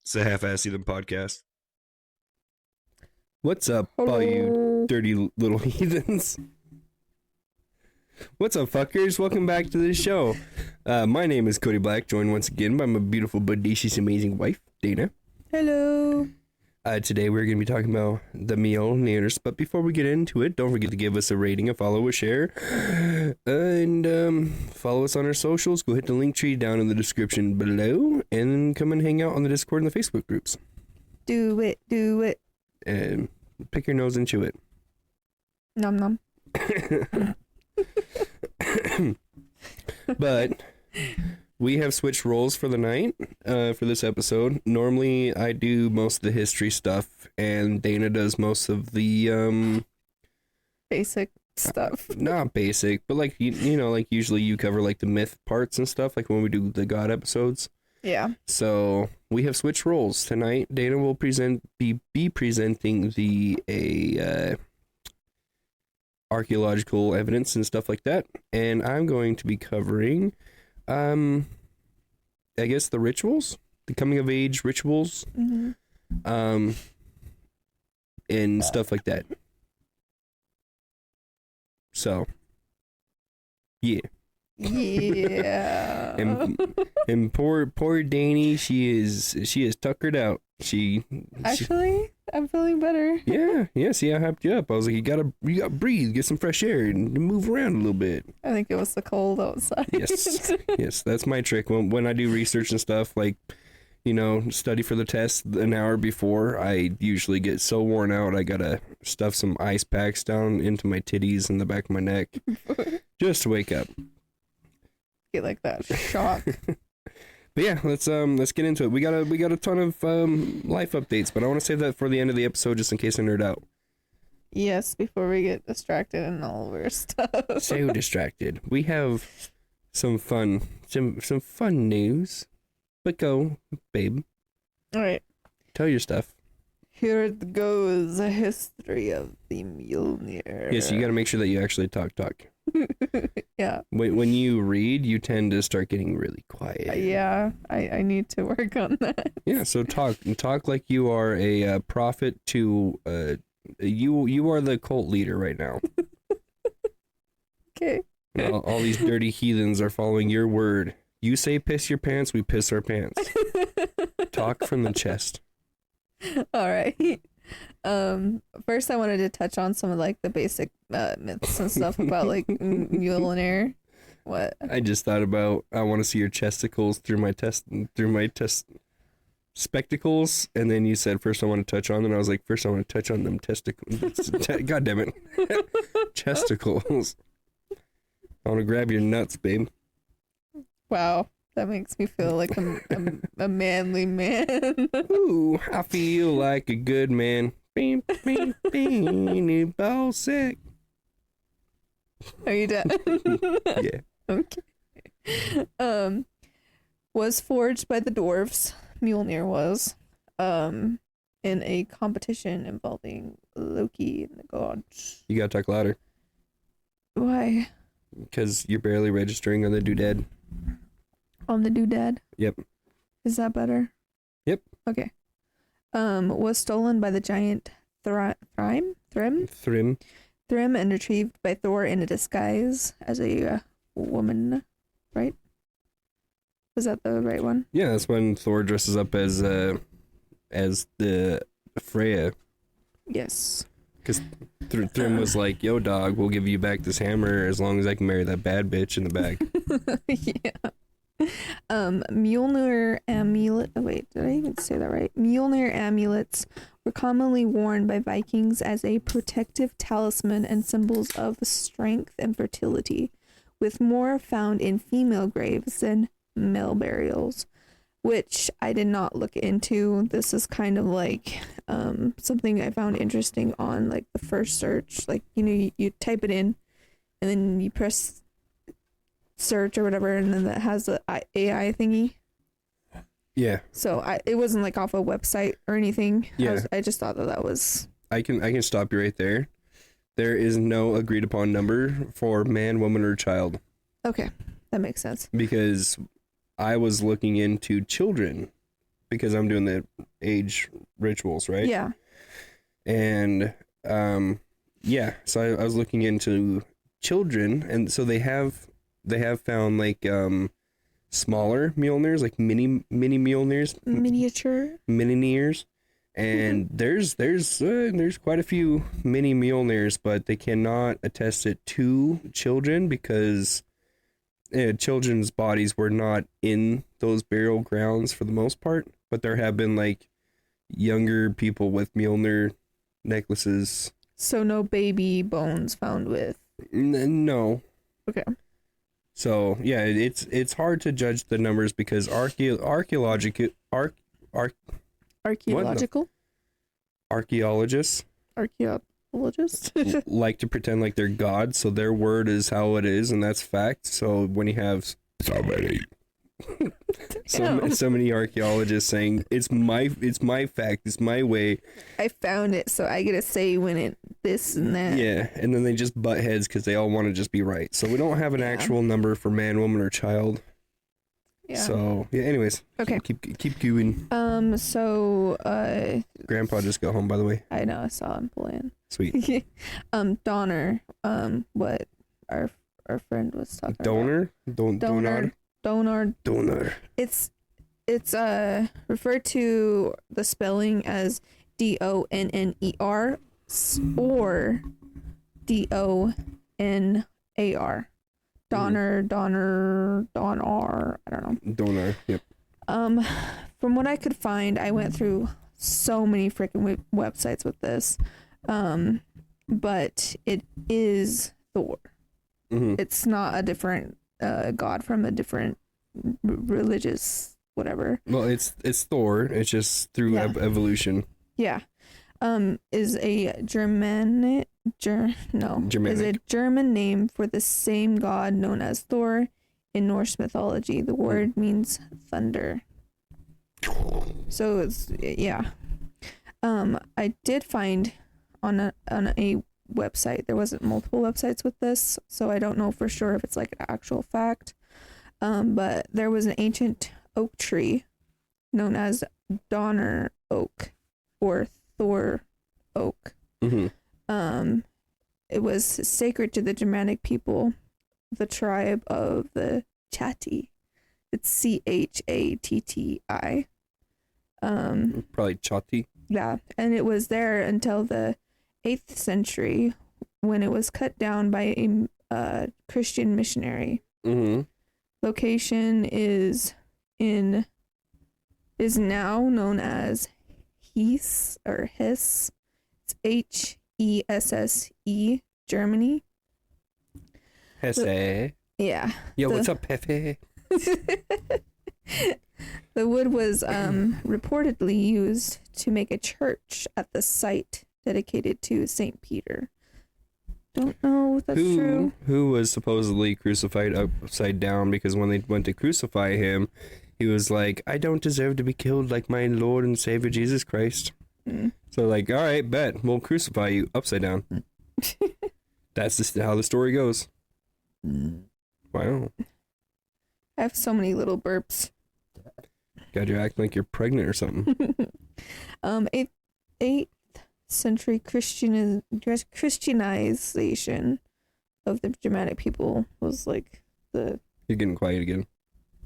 It's a half-assed Heathen podcast. What's up, all you dirty little heathens? What's up, fuckers? Welcome back to the show. My name is Cody Black, joined once again by my beautiful, bodacious, amazing wife, Dana. Hello. Today we're going to be talking about the Mjolnirs, but before we get into it, don't forget to give us a rating, a follow, a share, and follow us on our socials. Go hit the Linktree down in the description below, and come and hang out on the Discord and the Facebook groups. Do it. And pick your nose and chew it. Nom nom. But we have switched roles for the night for this episode. Normally I do most of the history stuff and Dana does most of the Basic stuff. not basic, but like you know, like usually you cover like the myth parts and stuff, like when we do the god episodes. Yeah. So we have switched roles tonight. Dana will be presenting the archaeological evidence and stuff like that, and I'm going to be covering I guess the rituals, the coming of age rituals, and stuff like that. So yeah. And poor Dani, she is tuckered out. Actually, I'm feeling better. Yeah. See, I hyped you up. I was like, you gotta breathe, get some fresh air, and move around a little bit. I think it was the cold outside. Yes, that's my trick. When I do research and stuff, like, you know, study for the test an hour before, I usually get so worn out, I gotta stuff some ice packs down into my titties and the back of my neck just to wake up. Get like that shock. But yeah, let's get into it. We got a ton of life updates, but I want to save that for the end of the episode just in case I nerd out. Yes, before we get distracted and all of our stuff. So distracted. We have some fun news. But go, babe. All right. Tell your stuff. Here it goes. A history of the Mjolnir. Yes, you got to make sure that you actually talk. Yeah. When you read, you tend to start getting really quiet. Yeah, I need to work on that. Yeah, so talk like you are a prophet to you are the cult leader right now. Okay. All these dirty heathens are following your word. You say piss your pants, we piss our pants. Talk from the chest. All right. First I wanted to touch on some of like the basic myths and stuff about like Mjolnir. What? I just thought about I want to see your chesticles through my test spectacles, and then you said first I want to touch on them, and I was like first I want to touch on them testicles. God damn it. Chesticles. I want to grab your nuts, babe. Wow. That makes me feel like a manly man. Ooh, I feel like a good man. Beep, beep, beep, ball sick. Are you done? Yeah. Okay. Was forged by the dwarves. Mjolnir was. In a competition involving Loki and the gods. You gotta talk louder. Why? Because you're barely registering on the doodad. On the doodad? Yep. Is that better? Yep. Okay. Was stolen by the giant Thrym and retrieved by Thor in a disguise as a woman, right? Was that the right one? Yeah, that's when Thor dresses up as the Freya. Yes. Because Thrym was like, yo, dog, we'll give you back this hammer as long as I can marry that bad bitch in the back. Yeah. Mjolnir amulet. Oh, wait, did I even say that right? Mjolnir amulets were commonly worn by Vikings as a protective talisman and symbols of strength and fertility, with more found in female graves than male burials, which I did not look into. This is kind of like something I found interesting on like the first search. Like, you know, you type it in and then you press search or whatever, and then that has the AI thingy. Yeah. So it wasn't like off a website or anything. Yeah. I just thought that was. I can stop you right there. There is no agreed upon number for man, woman, or child. Okay, that makes sense. Because I was looking into children because I'm doing the age rituals, right? Yeah. And so I was looking into children, and so they have found like smaller Mjolnirs, like mini Mjolnirs, Miniatures. and there's quite a few mini Mjolnirs, but they cannot attest it to children because children's bodies were not in those burial grounds for the most part, but there have been like younger people with Mjolnir necklaces. So no baby bones found with. No. Okay. So yeah, it's hard to judge the numbers because archaeologists like to pretend like they're gods, so their word is how it is, and that's fact. So when you have so many archaeologists saying it's my fact, it's my way, I found it, so I get to say when it this and that. Yeah, and then they just butt heads because they all want to just be right. So we don't have an actual number for man, woman, or child. Yeah. So yeah. Anyways. Okay. Keep going. So. Grandpa just got home, by the way. I know. I saw him pull in. Sweet. Donor. What our friend was talking Donor? about. Donor. It's referred to the spelling as DONNER or DONAR. Donor. I don't know. Donor. Yep. From what I could find, I went through so many freaking websites with this. But it is Thor. Mm-hmm. It's not a different god from a different religious whatever. Well, it's Thor. It's just through evolution. Yeah. Is a German name for the same god known as Thor in Norse mythology. The word means thunder. So it's I did find on a website, there wasn't multiple websites with this, so I don't know for sure if it's like an actual fact. But there was an ancient oak tree known as Donner oak or Thor oak. Mm-hmm. It was sacred to the Germanic people, the tribe of the Chatti. It's Chatti. Probably Chatti. Yeah, and it was there until the 8th century when it was cut down by a Christian missionary. Mm-hmm. Location is now known as Hesse or Hesse. It's HESSE, Germany. Hesse. Yeah. Yo, what's up, Pepe? The wood was reportedly used to make a church at the site dedicated to St. Peter. Don't know if that's true. Who was supposedly crucified upside down because when they went to crucify him, he was like, I don't deserve to be killed like my Lord and Savior Jesus Christ. Mm. So like, all right, bet, we'll crucify you upside down. That's just how the story goes. Wow. I have so many little burps. God, you're acting like you're pregnant or something. 8th century Christianization of the Germanic people was like the... You're getting quiet again.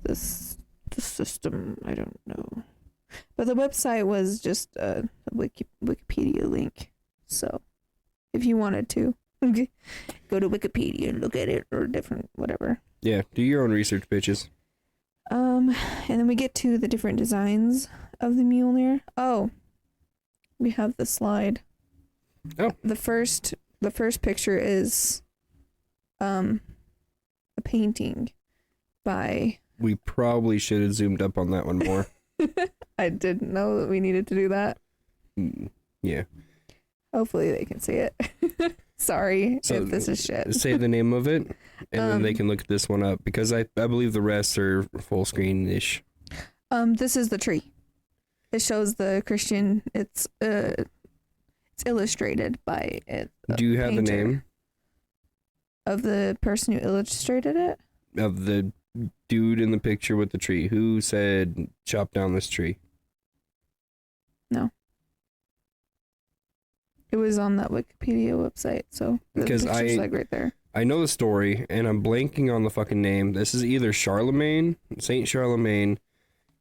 The system, I don't know. But the website was just a Wikipedia link. So if you wanted to, go to Wikipedia and look at it or different whatever. Yeah, do your own research, bitches. And then we get to the different designs of the Mjolnir. Oh, we have the slide. Oh. The first picture is a painting by... We probably should have zoomed up on that one more. I didn't know that we needed to do that. Yeah. Hopefully they can see it. Sorry if this is shit. Say the name of it, and then they can look this one up, because I believe the rest are full screen-ish. This is the tree. It shows the Christian. It's illustrated by it. Do you have the name of the person who illustrated it? Of the dude in the picture with the tree. Who said chop down this tree? No. It was on that Wikipedia website, so the Because picture's like right there. I know the story, and I'm blanking on the fucking name. This is either Charlemagne, Saint Charlemagne,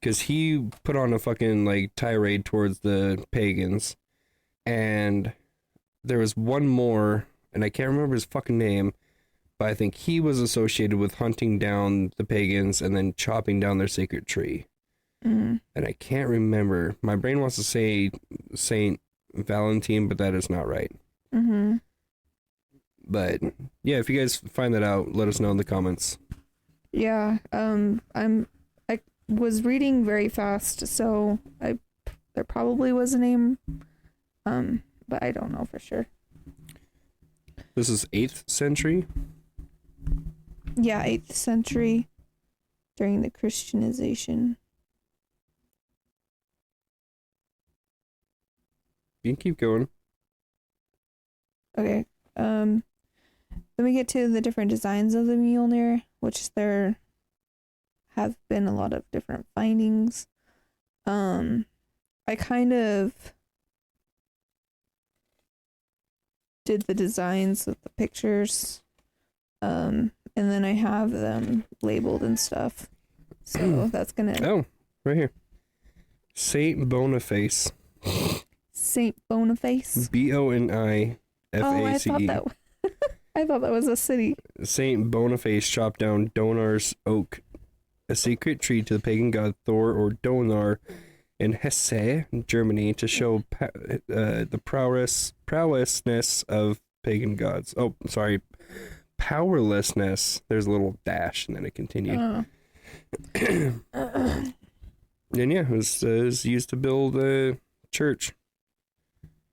because he put on a fucking like tirade towards the pagans, and there was one more, and I can't remember his fucking name, but I think he was associated with hunting down the pagans and then chopping down their sacred tree. Mm. And I can't remember. My brain wants to say Saint Valentine, but that is not right. Mm-hmm. But yeah, if you guys find that out, let us know in the comments. Yeah. I was reading very fast, so there probably was a name. But I don't know for sure. This is 8th century. Yeah, 8th century during the Christianization. You can keep going. Okay. Then we get to the different designs of the Mjolnir, which there have been a lot of different findings. I kind of did the designs with the pictures. And then I have them labeled and stuff. So that's gonna. Oh, right here. Saint Boniface. Saint Boniface. Boniface. Oh, I thought that. I thought that was a city. Saint Boniface chopped down Donar's oak, a secret tree to the pagan god Thor or Donar, in Hesse, Germany, to show the prowessness of pagan gods. Oh, sorry, powerlessness. There's a little dash, and then it continued. And yeah, it was used to build a church.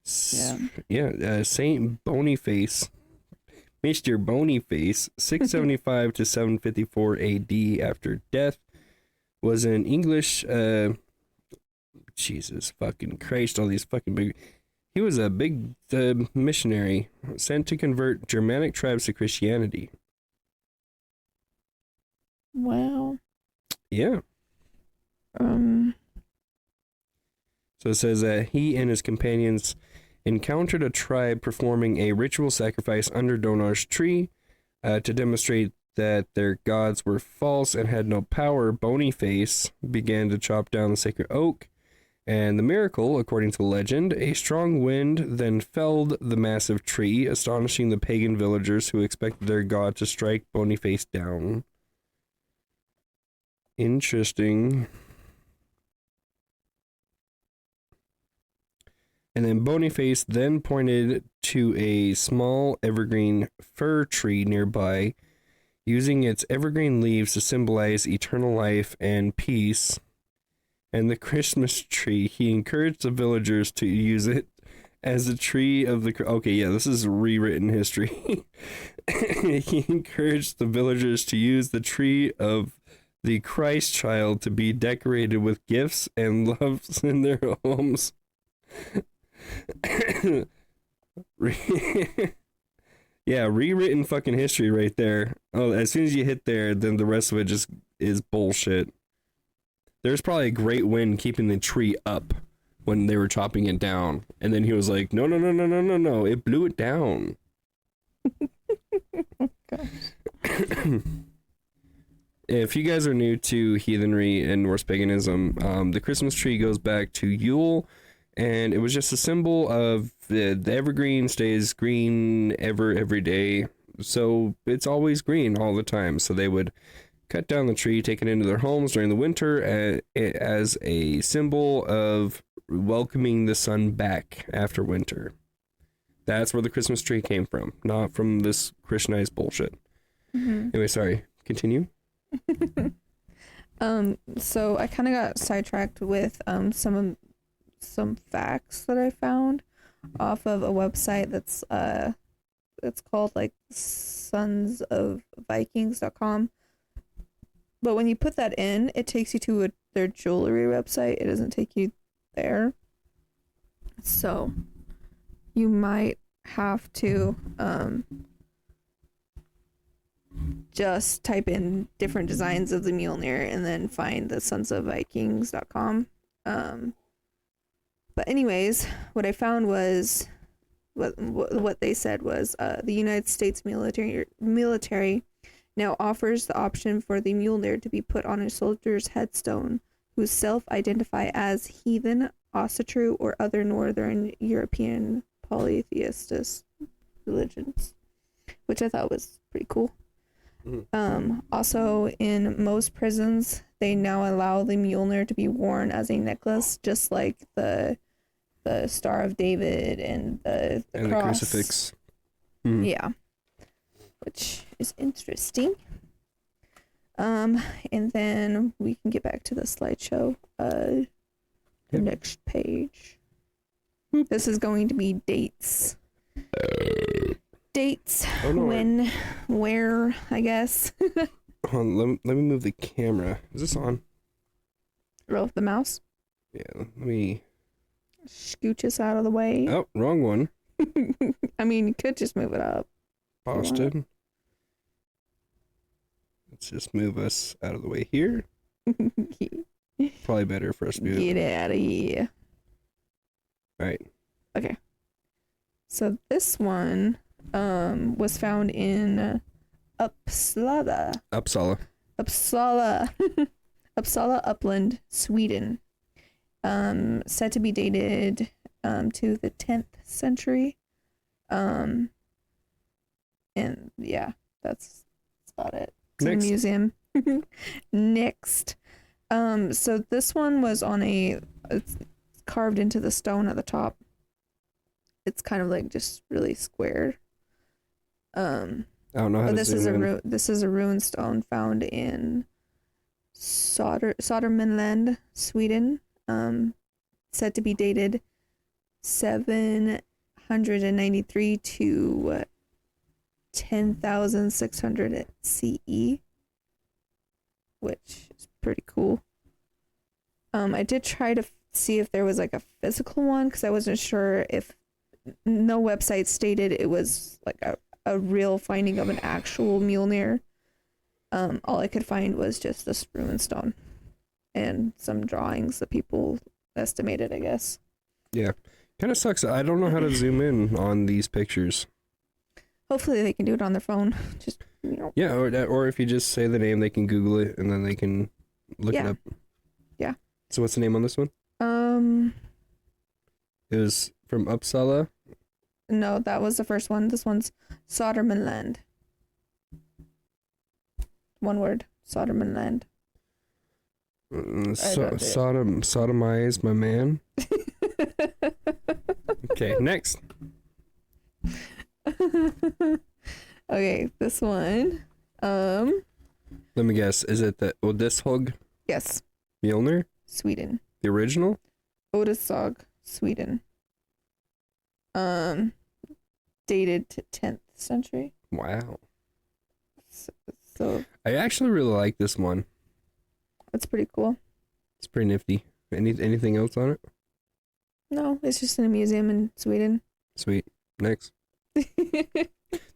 Saint Boniface, Mr. Boniface, 675 to 754 AD after death, was an English, Jesus fucking Christ, all these fucking big, he was a big missionary sent to convert Germanic tribes to Christianity. Wow. Yeah. So it says that he and his companions encountered a tribe performing a ritual sacrifice under Donar's tree to demonstrate that their gods were false and had no power. Boniface began to chop down the sacred oak, and the miracle, according to legend, a strong wind then felled the massive tree, astonishing the pagan villagers who expected their god to strike Boniface down. Interesting. And then Boniface then pointed to a small evergreen fir tree nearby, using its evergreen leaves to symbolize eternal life and peace. And the Christmas tree, he encouraged the villagers to use it as a tree of the... Okay, yeah, this is rewritten history. He encouraged the villagers to use the tree of the Christ child to be decorated with gifts and loves in their homes. Yeah, rewritten fucking history right there. Oh, as soon as you hit there, then the rest of it just is bullshit. There's probably a great wind keeping the tree up when they were chopping it down, and then he was like, no, it blew it down. If you guys are new to heathenry and Norse paganism, the Christmas tree goes back to Yule. And it was just a symbol of the evergreen stays green every day. So it's always green all the time. So they would cut down the tree, take it into their homes during the winter as a symbol of welcoming the sun back after winter. That's where the Christmas tree came from, not from this Christianized bullshit. Mm-hmm. Anyway, sorry. Continue. So I kind of got sidetracked with some facts that I found off of a website that's it's called like sonsofvikings.com. But when you put that in, it takes you to their jewelry website. It doesn't take you there. So you might have to just type in different designs of the Mjolnir and then find the sonsofvikings.com. But anyways, what I found was what they said was the United States military now offers the option for the Mjolnir to be put on a soldier's headstone who self-identify as heathen, Ossetru, or other Northern European polytheist religions, which I thought was pretty cool. Also, in most prisons, they now allow the Mjolnir to be worn as a necklace, just like the Star of David and the and cross. the crucifix. Yeah, which is interesting. And then we can get back to the slideshow. The next page. This is going to be dates. Dates. Oh, no, when, where, I guess. Hold on, let me move the camera. Is this on? Roll the mouse. Yeah, let me... Scooch us out of the way. Oh, wrong one. I mean, you could just move it up. Boston. Let's just move us out of the way here. Probably better for us to do it. Get out of here. All right. Okay. So this one was found in Uppsala. Uppsala. Uppsala Upland, Sweden. Said to be dated to the 10th century. And yeah, that's about it. It's in a museum. Next. So this one was on it's carved into the stone at the top. It's kind of like just really square. I don't know how to this is a rune stone found in Sodermanland, Sweden. Said to be dated 793 to 10,600 CE, which is pretty cool. I did try to see if there was like a physical one because I wasn't sure if no website stated it was like a real finding of an actual Mjolnir. All I could find was just this rune stone and some drawings that people estimated, I guess. Yeah. Kind of sucks. I don't know how to zoom in on these pictures. Hopefully they can do it on their phone. Just, Yeah, or if you just say the name, they can Google it and then they can look it up. Yeah. So what's the name on this one? It was from Uppsala. No, that was the first one. This one's Sodermanland. One word, Sodermanland. Sodomize my man. Okay, next. Okay, this one. Let me guess. Is it the Odeshog Yes. Mjolnir? Sweden. The original? Odeshog, Sweden. Dated to 10th century. Wow. So I actually really like this one. that's pretty cool. It's pretty nifty. Anything else on it? No, it's just in a museum in Sweden. Sweet. Next.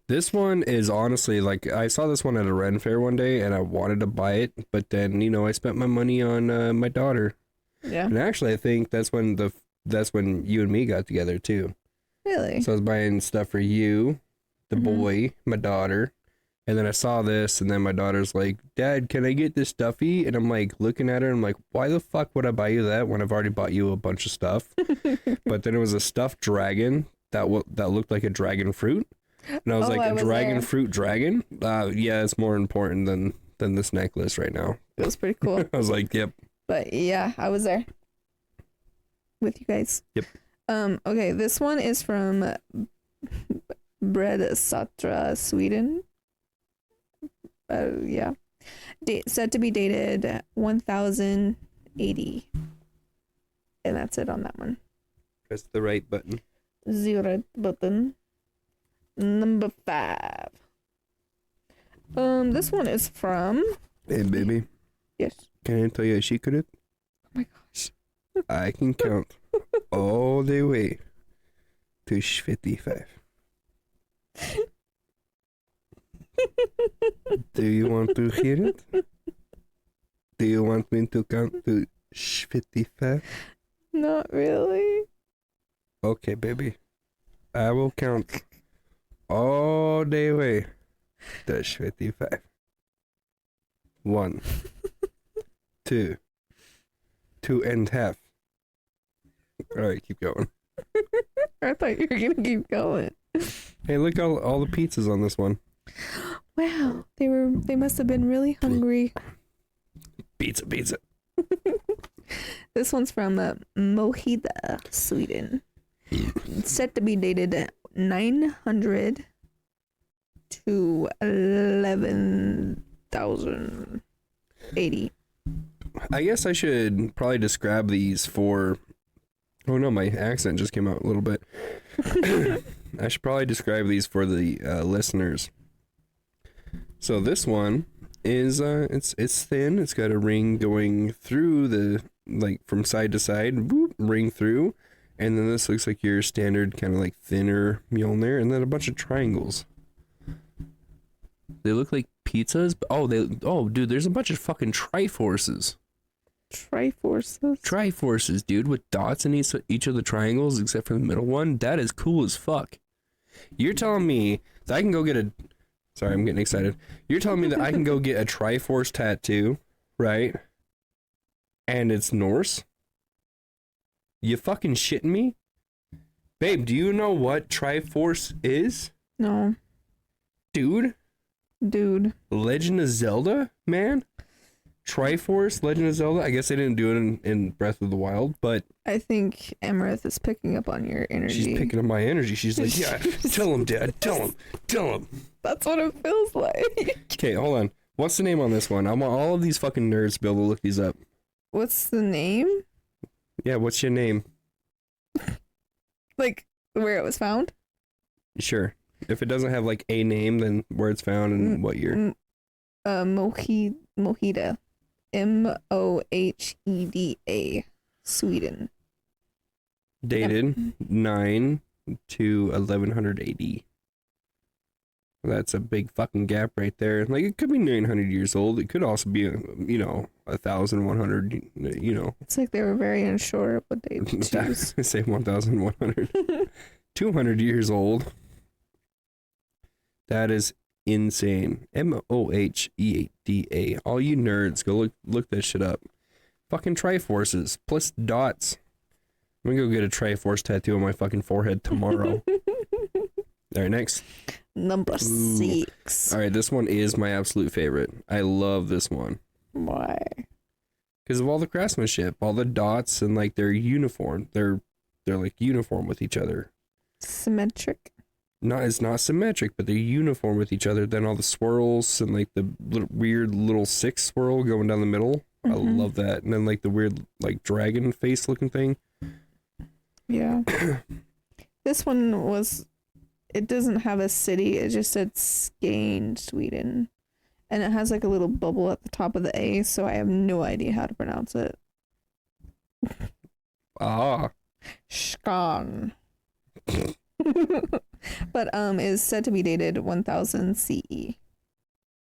This one is honestly like I saw this one at a Ren fair one day and I wanted to buy it, but then I spent my money on my daughter. Yeah. And actually I think that's when you and me got together too. Really? So I was buying stuff for you, the boy, my daughter, and then I saw this and then my daughter's like, "Dad, can I get this stuffy?" And I'm like looking at her and I'm like, "Why the fuck would I buy you that when I've already bought you a bunch of stuff?" But then it was a stuffed dragon that looked like a dragon fruit. And I was like, "A dragon fruit dragon? Yeah, it's more important than this necklace right now." It was pretty cool. I was like, "Yep." But yeah, I was there with you guys. Yep. Okay, this one is from Bredsatra, Sweden. Yeah. Said to be dated 1080. And that's it on that one. Press the right button. Zero button. Number 5. This one is from... Hey, baby. Yes. Can I tell you a secret? Oh my gosh. I can count all the way to 55. Do you want to hear it? Do you want me to count to 55? Not really. Okay, baby. I will count all day away. Dash 55. 1, 2, 2.5. All right, keep going. I thought you were gonna keep going. Hey, look at all the pizzas on this one. Wow, they must have been really hungry. Pizza. This one's from Mohida, Sweden. It's set to be dated 900 to 11,080. I guess I should probably describe these for... Oh no, my accent just came out a little bit. I should probably describe these for the listeners. So this one is it's thin. It's got a ring going through the, like, from side to side, whoop, ring through, and then this looks like your standard kind of like thinner Mjolnir, and then a bunch of triangles. They look like pizzas. Dude, there's a bunch of fucking Triforces. Triforces, dude, with dots in each of the triangles except for the middle one. That is cool as fuck. You're telling me that I can go get a... Sorry, I'm getting excited. You're telling me that I can go get a Triforce tattoo, right? And it's Norse? You fucking shitting me? Babe, do you know what Triforce is? No. Dude. Legend of Zelda, man? Triforce, Legend of Zelda? I guess they didn't do it in Breath of the Wild, but... I think Emerith is picking up on your energy. She's picking up my energy. She's like, yeah, tell him, Dad. Tell him. That's what it feels like. Okay, hold on. What's the name on this one? I want all of these fucking nerds to be able to look these up. What's the name? Yeah, what's your name? Like, where it was found? Sure. If it doesn't have, like, a name, then where it's found and what year. Mohida. Moheda. Sweden. Dated 9 to 1100 AD. That's a big fucking gap right there. Like, it could be 900 years old. It could also be, 1,100, It's like they were very unsure of what they choose. Say 1,100. 200 years old. That is insane. Moheda. All you nerds, go look that shit up. Fucking Triforces plus dots. I'm gonna go get a Triforce tattoo on my fucking forehead tomorrow. All right, next. Number 6. All right, this one is my absolute favorite. I love this one. Why? Because of all the craftsmanship, all the dots, and like they're uniform. They're like uniform with each other. Symmetric. No, it's not symmetric, but they're uniform with each other. Then all the swirls and like the weird little 6 swirl going down the middle. I love that. And then like the weird like dragon face looking thing. Yeah. This one was... It doesn't have a city. It just said Skane, Sweden. And it has like a little bubble at the top of the A, so I have no idea how to pronounce it. Skan. But is said to be dated 1000 CE.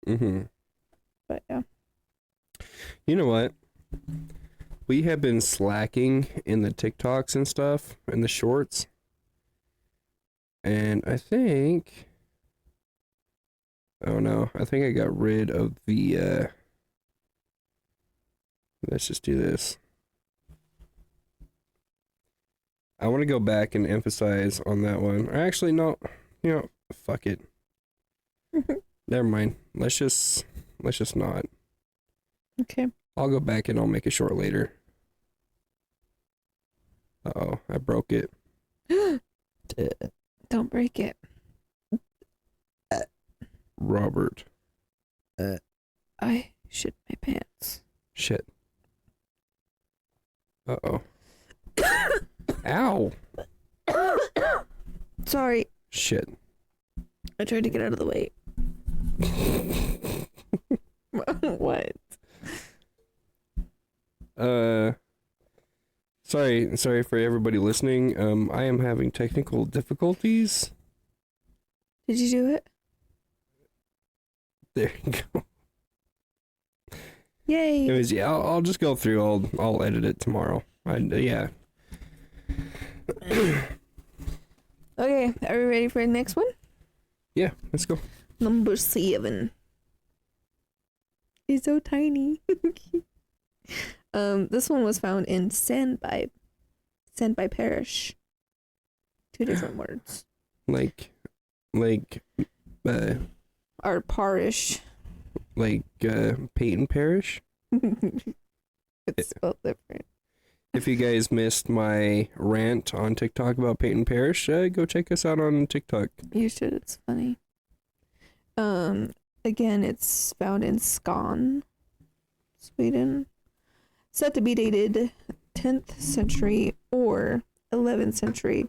But yeah. You know what? We have been slacking in the TikToks and stuff, and the shorts. And I think... Oh no, I think I got rid of the... Let's just do this. I want to go back and emphasize on that one. Or actually, no. Fuck it. Never mind. Let's just not. Okay. I'll go back and I'll make a short later. Uh-oh, I broke it. Don't break it. Robert. I shit my pants. Shit. Uh-oh. Ow. Sorry. Shit. I tried to get out of the way. What? Sorry for everybody listening. I am having technical difficulties. Did you do it? There you go. Yay. Anyways, yeah, I'll just go through. I'll edit it tomorrow. Yeah. Okay, are we ready for the next one? Yeah, let's go. Number 7. It's so tiny. This one was found in Sandby Parish. 2 different words. Like, Or parish. Peyton Parish. It's spelled different. If you guys missed my rant on TikTok about Peyton Parish, go check us out on TikTok. You should. It's funny. Again, it's found in Skal, Sweden. Said to be dated 10th century or 11th century.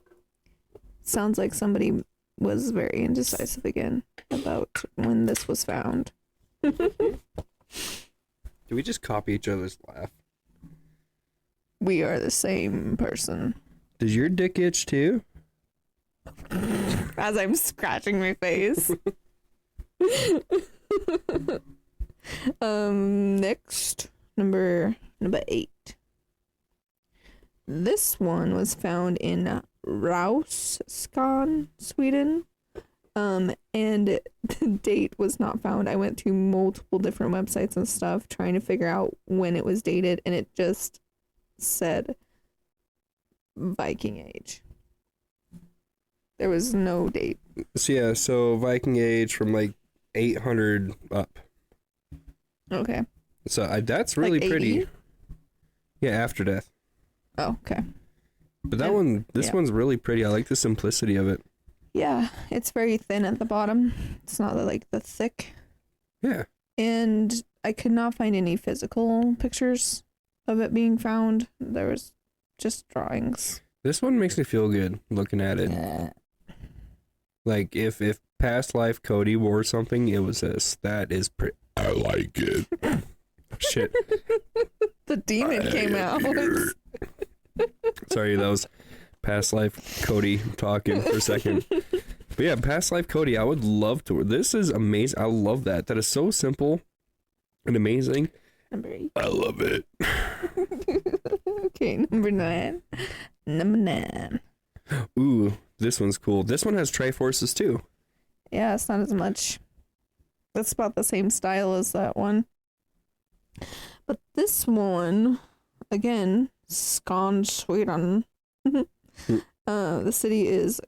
Sounds like somebody was very indecisive again about when this was found. Do we just copy each other's laugh? We are the same person. Does your dick itch too? As I'm scratching my face. Next, number 8. This one was found in Rauskan, Sweden. And the date was not found. I went to multiple different websites and stuff trying to figure out when it was dated, and it just said Viking age. There was no date. So Viking age from like 800 up. Okay. So that's really like pretty. 80? Yeah, after death. Oh, okay. But this one's really pretty. I like the simplicity of it. Yeah, it's very thin at the bottom. It's not like the thick. Yeah. And I could not find any physical pictures of it being found. There was just drawings. This one makes me feel good looking at it. Like if past life Cody wore something, it was this. That is pretty. I like it. Shit. The demon came out. Sorry, that was past life Cody talking for a second. But yeah, past life Cody, I would love to. This is amazing. I love that. That is so simple and amazing. Number 8. I love it. Okay, number 9. Number 9. Ooh, this one's cool. This one has Triforces too. Yeah, it's not as much. That's about the same style as that one. But this one, again, Skal, Sweden. The city is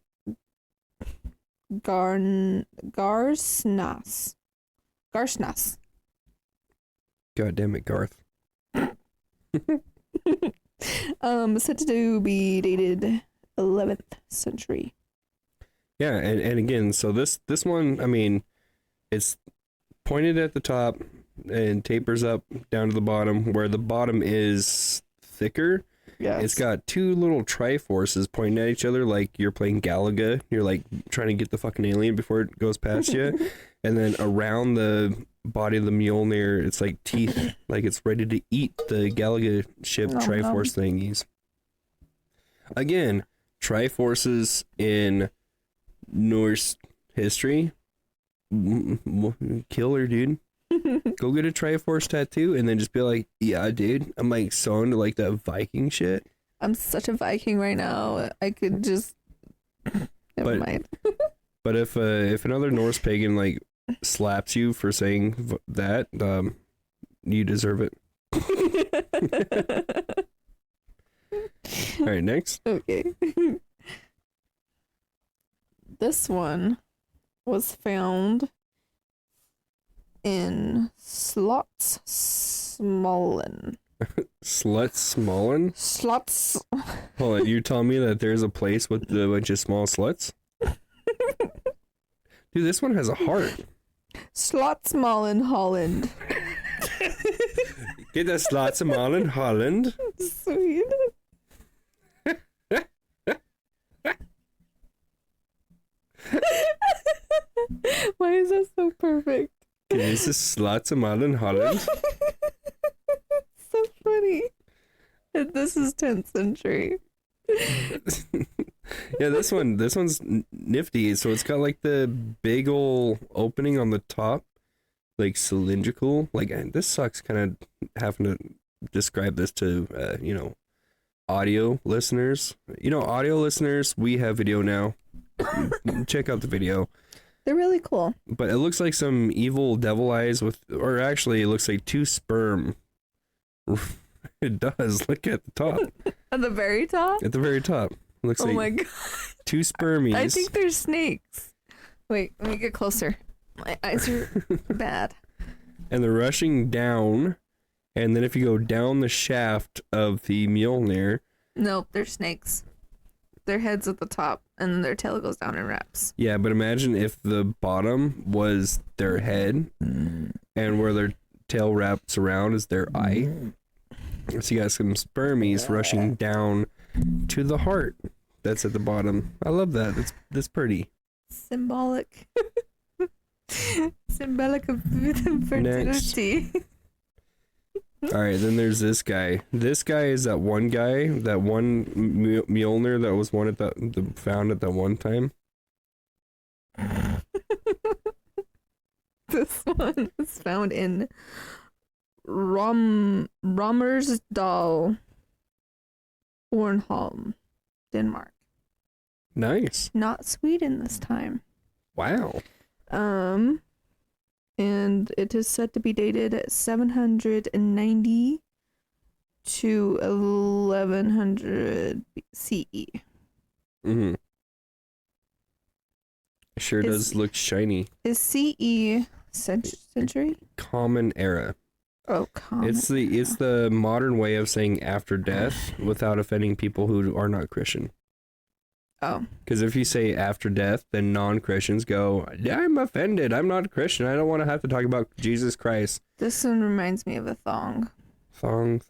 Garsnas. God damn it, Garth. Said to be dated 11th century. Yeah, and again, so this one, I mean, it's pointed at the top and tapers up down to the bottom, where the bottom is thicker. Yeah, It's got 2 little Triforces pointing at each other like you're playing Galaga. You're like trying to get the fucking alien before it goes past you. And then around the body of the Mjolnir, it's like teeth, like it's ready to eat the Galaga ship Triforce thingies. Again, Triforces in Norse history, killer, dude. Go get a Triforce tattoo and then just be like, yeah, dude, I'm like so into like that Viking shit. I'm such a Viking right now. I could just never mind. But if another Norse pagan like slaps you for saying that, you deserve it. All right, next. Okay. This one was found in Slotsmollen. Slutsmollen? Slots. Hold on, you tell me that there's a place with a bunch of small sluts? Dude, this one has a heart. Slotsmollen, Holland. Get that Slotsmollen, Holland. Sweet. Why is that so perfect? This is Slotsmollen, Holland. So funny. And this is 10th century. Yeah, this one's nifty. So it's got like the big ol' opening on the top, like cylindrical. Like, and this sucks kind of having to describe this to audio listeners. Audio listeners, we have video now. check out the video. They're really cool. But it looks like some evil devil eyes or actually it looks like two sperm. It does. Look at the top. At the very top? At the very top. It looks like my god. two spermies. I think they're snakes. Wait, let me get closer. My eyes are bad. And they're rushing down. And then if you go down the shaft of the Mjolnir. Nope, they're snakes. Their head's at the top and then their tail goes down and wraps. Yeah, but imagine if the bottom was their head and where their tail wraps around is their eye. So you got some spermies rushing down to the heart that's at the bottom. I love that. That's pretty. Symbolic. Symbolic of fertility. All right, then there's this guy. This guy is that one Mjolnir that was one at the found at that one time. This one is found in Rommersdal, Bornholm, Denmark. Nice. Not Sweden this time. Wow. And it is said to be dated at 790 to 1100 CE. Mm-hmm. Sure does look shiny. Is CE century? Common era. Oh, common. It's the modern way of saying after death without offending people who are not Christian. Oh. Because if you say after death, then non-Christians go, I'm offended. I'm not a Christian. I don't want to have to talk about Jesus Christ. This one reminds me of a thong. Thong.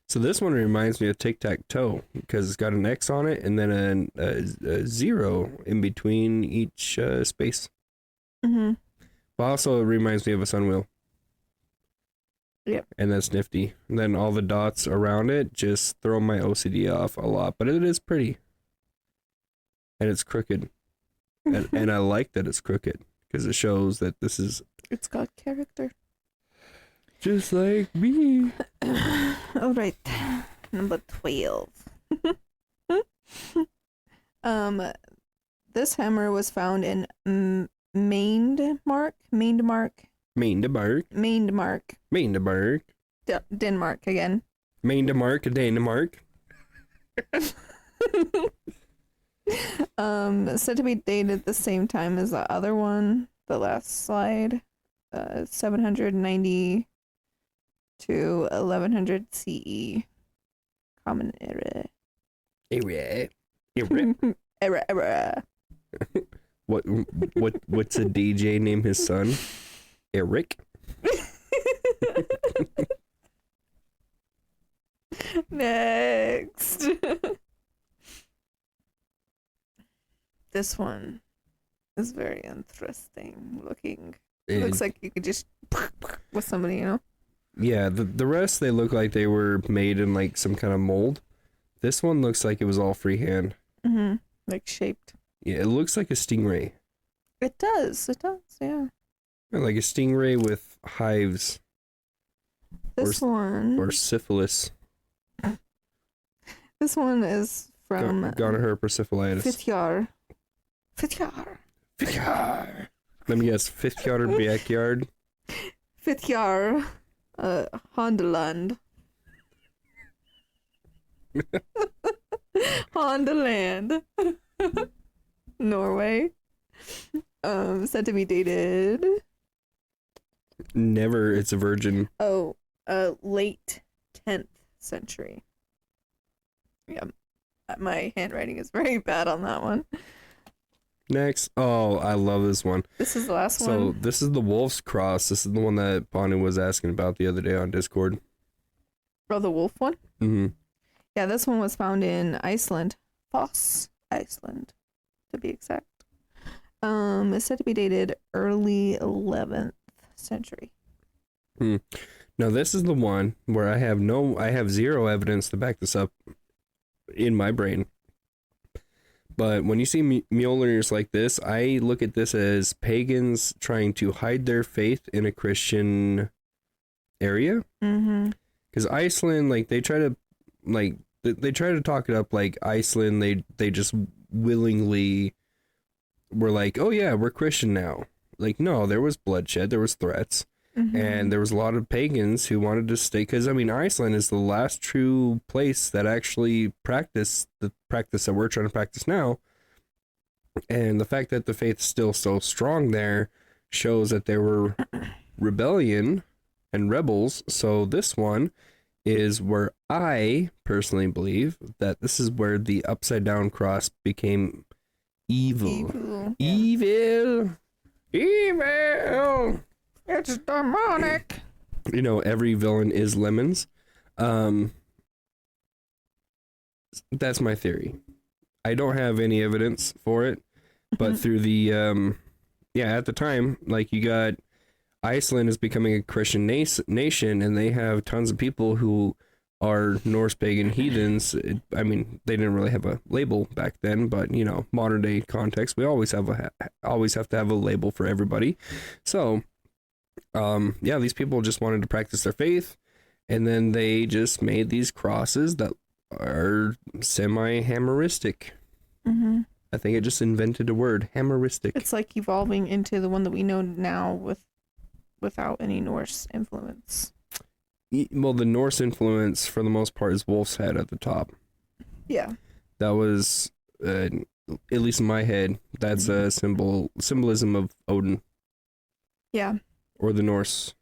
So this one reminds me of tic-tac-toe because it's got an X on it and then a zero in between each space. Mm-hmm. But also it reminds me of a sunwheel. Yep. And that's nifty. And then all the dots around it just throw my OCD off a lot. But it is pretty. And it's crooked. and I like that it's crooked because it shows that this is... It's got character. Just like me. All right. Number 12. This hammer was found in Denmark. Again. Denmark. Said to be dated the same time as the other one, the last slide. 790 to 1100 CE. Common era. Era. What's a DJ name his son? Eric. Next. This one is very interesting looking. It looks like you could just with somebody, you know? Yeah, the rest they look like they were made in like some kind of mold. This one looks like it was all freehand. Mm-hmm. Like shaped. Yeah, it looks like a stingray. It does, yeah. Like a stingray with hives. This one. Or syphilis. This one is from... Gonorrhea syphilitis. Fifth Let me guess, fifth yard or backyard? Fifth yard, Hondaland. Hondaland. Norway. Said to be dated. Never, it's a virgin. Oh, late 10th century. Yeah, my handwriting is very bad on that one. Next. Oh, I love this one. This is the last one. So this is the Wolf's Cross. This is the one that Bonnie was asking about the other day on Discord. Oh, the wolf one? Mm-hmm. Yeah, this one was found in Iceland. Foss, Iceland, to be exact. It's said to be dated early 11th century. Now this is the one where I have zero evidence to back this up in my brain. But when you see Mjolnirs like this, I look at this as pagans trying to hide their faith in a Christian area. Mm-hmm. Because Iceland, like, they try to, like, they try to talk it up like Iceland. They just willingly were like, oh yeah, we're Christian now. Like, no, there was bloodshed, there was threats, and there was a lot of pagans who wanted to stay. Because I mean, Iceland is the last true place that actually practiced the practice that we're trying to practice now. And the fact that the faith's still so strong there shows that there were rebellion and rebels. So this one is where I personally believe that this is where the upside down cross became evil. Evil. It's demonic. You know, every villain is Lemons. That's my theory. I don't have any evidence for it, but through the at the time, like, you got Iceland is becoming a Christian nation, and they have tons of people who are Norse pagan heathens. I mean, they didn't really have a label back then, but you know, modern day context, we always have to have a label for everybody. So, these people just wanted to practice their faith, and then they just made these crosses that are semi-hammeristic. I think it just invented a word, hammeristic. It's like evolving into the one that we know now without any Norse influence. Well, the Norse influence, for the most part, is wolf's head at the top. Yeah. That was, at least in my head, that's a symbolism of Odin. Yeah. Or the Norse.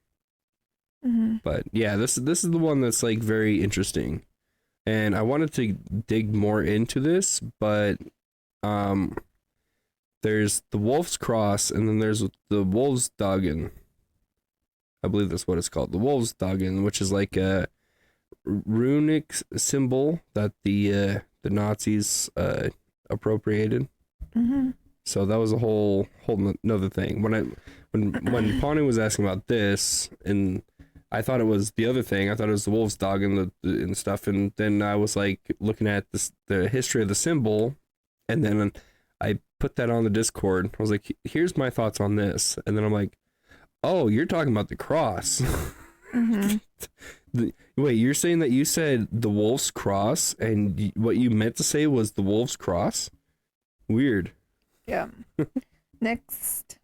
But yeah, this is the one that's like very interesting. And I wanted to dig more into this, but there's the Wolf's Cross, and then there's the Wolf's Dagen. I believe that's what it's called, the Wolf's Dagen, which is like a runic symbol that the Nazis appropriated. So that was a whole another thing. When Pawnee was asking about this, and I thought it was the other thing. I thought it was the Wolf's Dagen and stuff, and then I was like looking at the history of the symbol, and then I put that on the Discord. I was like, here's my thoughts on this, and then I'm like, oh, you're talking about the cross. Wait, you're saying that you said the Wolf's Cross, and what you meant to say was the Wolf's Cross? Weird. Yeah. Next.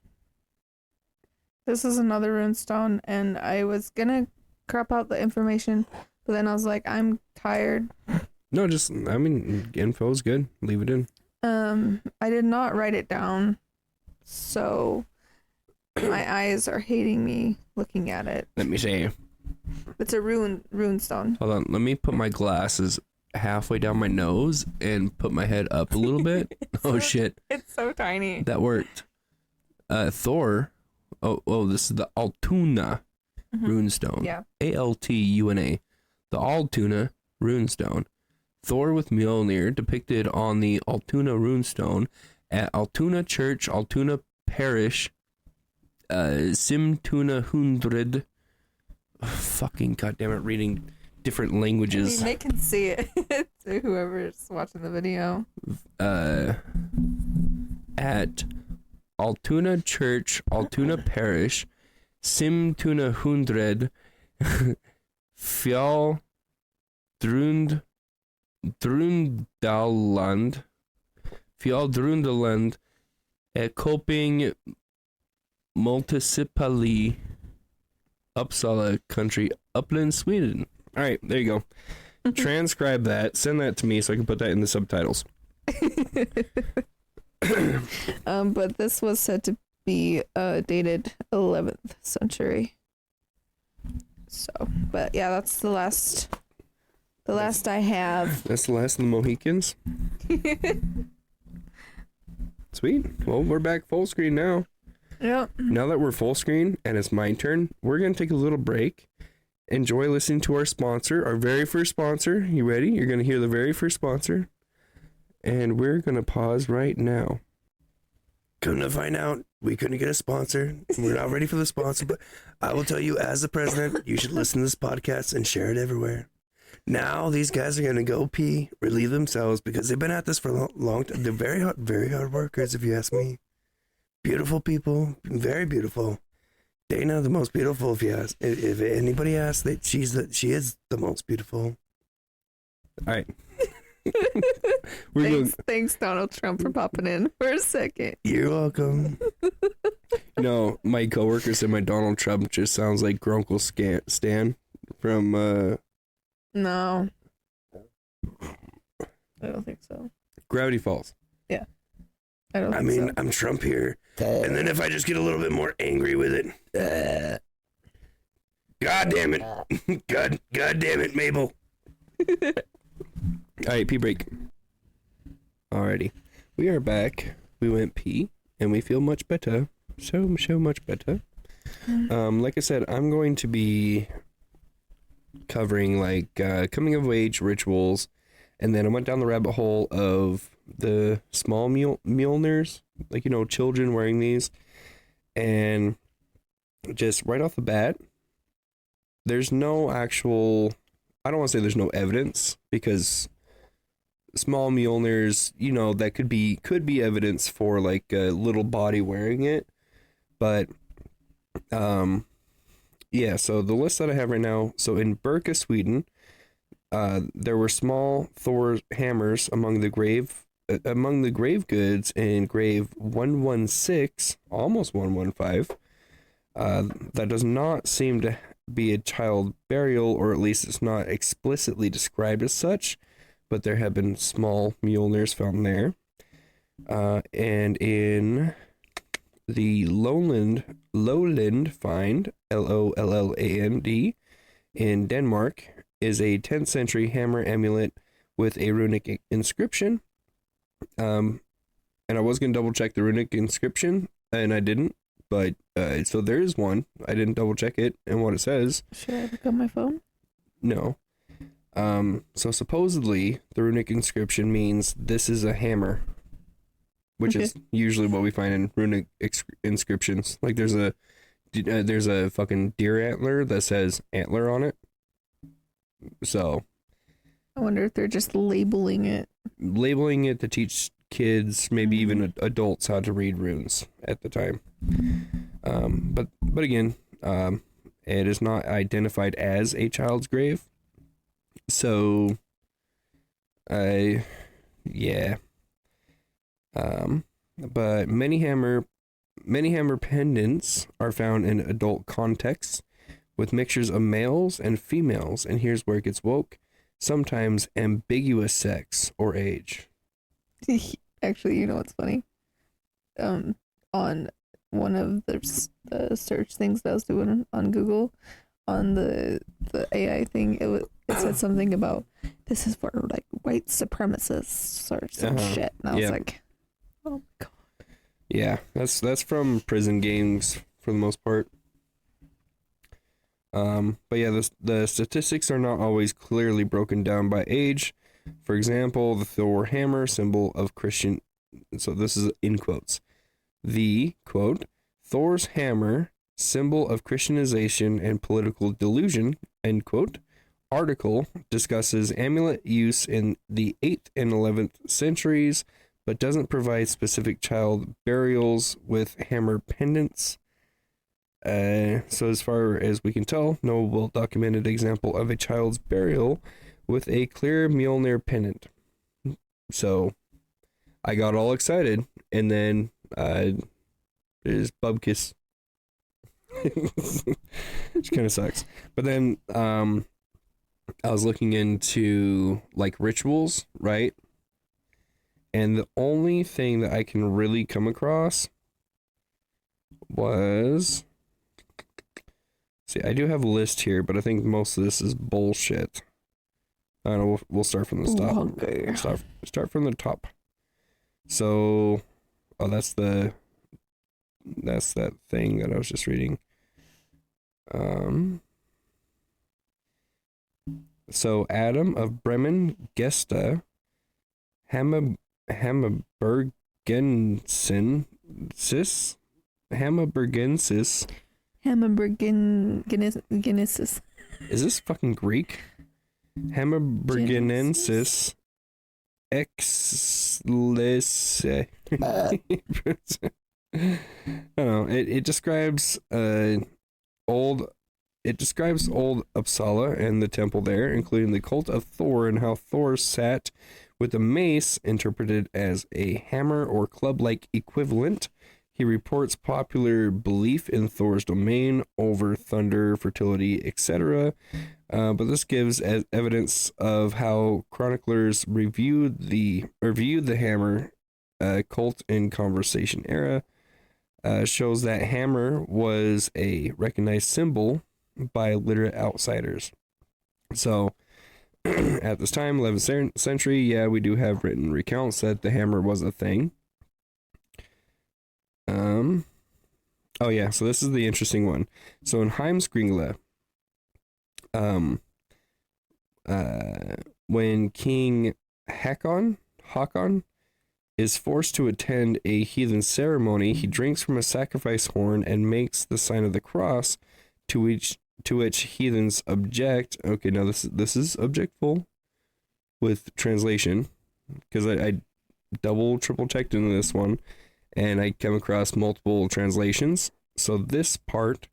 This is another runestone, and I was gonna crop out the information, but then I was like, I'm tired. No, info's good. Leave it in. I did not write it down, so my eyes are hating me looking at it. Let me see. It's a runestone. Hold on, let me put my glasses halfway down my nose and put my head up a little bit. Shit. It's so tiny. That worked. Thor. Oh, this is the Altuna runestone. Yeah. Altuna. The Altuna runestone. Thor with Mjolnir depicted on the Altuna runestone at Altuna Church, Altuna Parish, Simtuna Hundred. Fucking goddamn it, reading different languages. I mean, they can see it. To whoever's watching the video. At Altuna Church, Altuna Parish, Simtuna Hundred, Fjall Drundaland, Koping Multisipali, Uppsala country, Uppland, Sweden. All right, there you go. Transcribe that. Send that to me so I can put that in the subtitles. But this was said to be dated 11th century. So, but yeah, that's the last I have. That's the last of the Mohicans. Sweet. Well, we're back full screen now. Yep. Now that we're full screen and it's my turn, we're going to take a little break. Enjoy listening to our sponsor, our very first sponsor. You ready? You're going to hear the very first sponsor. And we're going to pause right now. Couldn't find out. We couldn't get a sponsor. We're not ready for the sponsor, but I will tell you, as the president, you should listen to this podcast and share it everywhere. Now these guys are going to go pee, relieve themselves, because they've been at this for a long time. They're very hard workers, if you ask me. Beautiful people, very beautiful. Dana, the most beautiful, if you ask. If anybody asks, that she is the most beautiful. All right. Thanks, Donald Trump, for popping in for a second. You're welcome. No, my coworker said my Donald Trump just sounds like Grunkle Stan from No, I don't think so. Gravity Falls. Yeah, I don't. think so. I'm Trump here, and then if I just get a little bit more angry with it, God damn it, God damn it, Mabel. All right, pee break. Alrighty, we are back. We went pee, and we feel much better. So much better. Like I said, I'm going to be covering like coming of age rituals, and then I went down the rabbit hole of the small Mjolnirs, like, you know, children wearing these, and just right off the bat, there's no actual, I don't want to say there's no evidence, because small Mjolnirs, you know, that could be evidence for like a little body wearing it, but yeah, so the list that I have right now, so in Birka, Sweden, there were small Thor hammers among the grave goods in grave 116, almost 115. That does not seem to be a child burial, or at least it's not explicitly described as such, but there have been small Mjolnirs found there. And in the Lowland find, Lolland, in Denmark, is a 10th century hammer amulet with a runic inscription. And I was going to double check the runic inscription, and I didn't, but so there is one. I didn't double check it and what it says. Should I look on my phone? No. So supposedly the runic inscription means this is a hammer, which is usually what we find in runic inscriptions. Like there's a fucking deer antler that says antler on it. So I wonder if they're just labeling it to teach kids, maybe even adults, how to read runes at the time. But again, it is not identified as a child's grave. So, yeah. But many hammer pendants are found in adult contexts with mixtures of males and females, and here's where it gets woke. Sometimes ambiguous sex or age. Actually, you know what's funny? On one of the search things that I was doing on Google, on the AI thing, it said something about this is for like white supremacists or some shit, and I was like, oh my god. Yeah, that's from prison games for the most part. But yeah, the statistics are not always clearly broken down by age. For example, the Thor hammer, symbol of Christian. So this is in quotes. The quote, Thor's hammer, symbol of Christianization and political delusion, end quote, article discusses amulet use in the 8th and 11th centuries, but doesn't provide specific child burials with hammer pendants. So as far as we can tell, no well-documented example of a child's burial with a clear Mjolnir pendant. So I got all excited, and then is Bubkiss. Which kind of sucks. But then I was looking into like rituals, right? And the only thing that I can really come across was, see, I do have a list here, but I think most of this is bullshit. I don't know, we'll start from the top. Okay. Start from the top. So, that's that thing that I was just reading. So Adam of Bremen Gesta Hamburgensis. Is this fucking Greek? Hamburgensis Exlisse. I don't know. It describes old Uppsala and the temple there, including the cult of Thor and how Thor sat With the mace interpreted as a hammer or club-like equivalent, he reports popular belief in Thor's domain over thunder, fertility, etc. But this gives evidence of how chroniclers viewed the hammer cult in Conversation era. Shows that hammer was a recognized symbol by literate outsiders. So, at this time, 11th century, yeah, we do have written recounts that the hammer was a thing. Oh yeah, so this is the interesting one. So in Heimskringla, when King Hakon is forced to attend a heathen ceremony, he drinks from a sacrifice horn and makes the sign of the cross, to which heathens object. Okay, now this is objectful with translation, because I double triple checked into this one, and I come across multiple translations. So this part,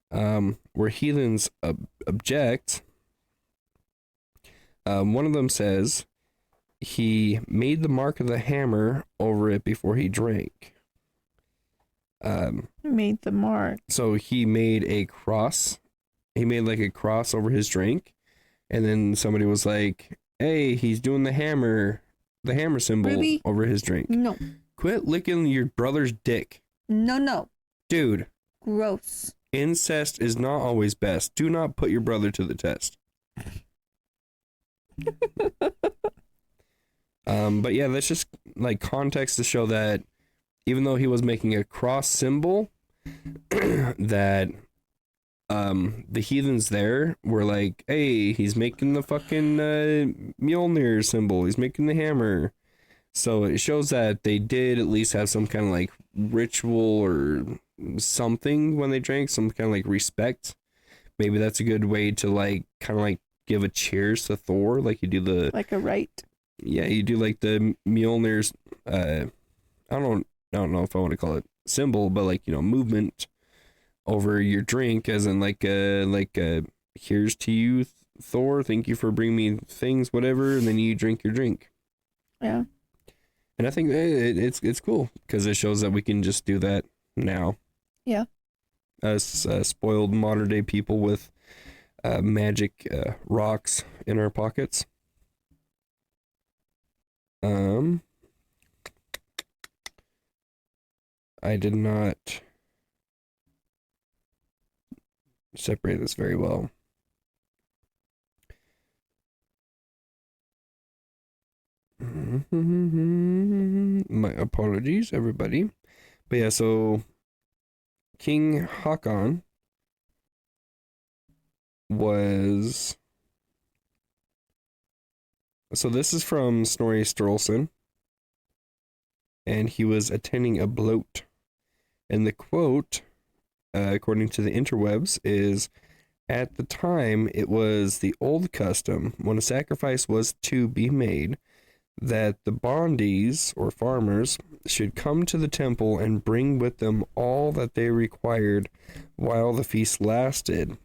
where heathens object, one of them says he made the mark of the hammer over it before he drank. Made the mark. So he made a cross. He made like a cross over his drink, and then somebody was like, "Hey, he's doing the hammer symbol Ruby? over his drink." No. Quit licking your brother's dick. No. Dude. Gross. Incest is not always best. Do not put your brother to the test. But yeah, that's just like context to show that even though he was making a cross symbol, that the heathens there were like, "Hey, he's making the fucking Mjolnir symbol. He's making the hammer." So it shows that they did at least have some kind of like ritual or something when they drank, some kind of like respect. Maybe that's a good way to like kind of like give a cheers to Thor, like you do the like a rite. Yeah, you do like the Mjolnir's. I don't know if I want to call it symbol, but like, you know, movement over your drink, as in like here's to you, Thor. Thank you for bringing me things, whatever, and then you drink your drink. Yeah. And I think it's cool because it shows that we can just do that now. Yeah. As spoiled modern day people with magic rocks in our pockets. I did not separate this very well. My apologies, everybody. But yeah, so King Hakon was... So this is from Snorri Sturluson, and he was attending a bloat. And the quote, according to the interwebs, is, "At the time, it was the old custom, when a sacrifice was to be made, that the bondies, or farmers, should come to the temple and bring with them all that they required while the feast lasted.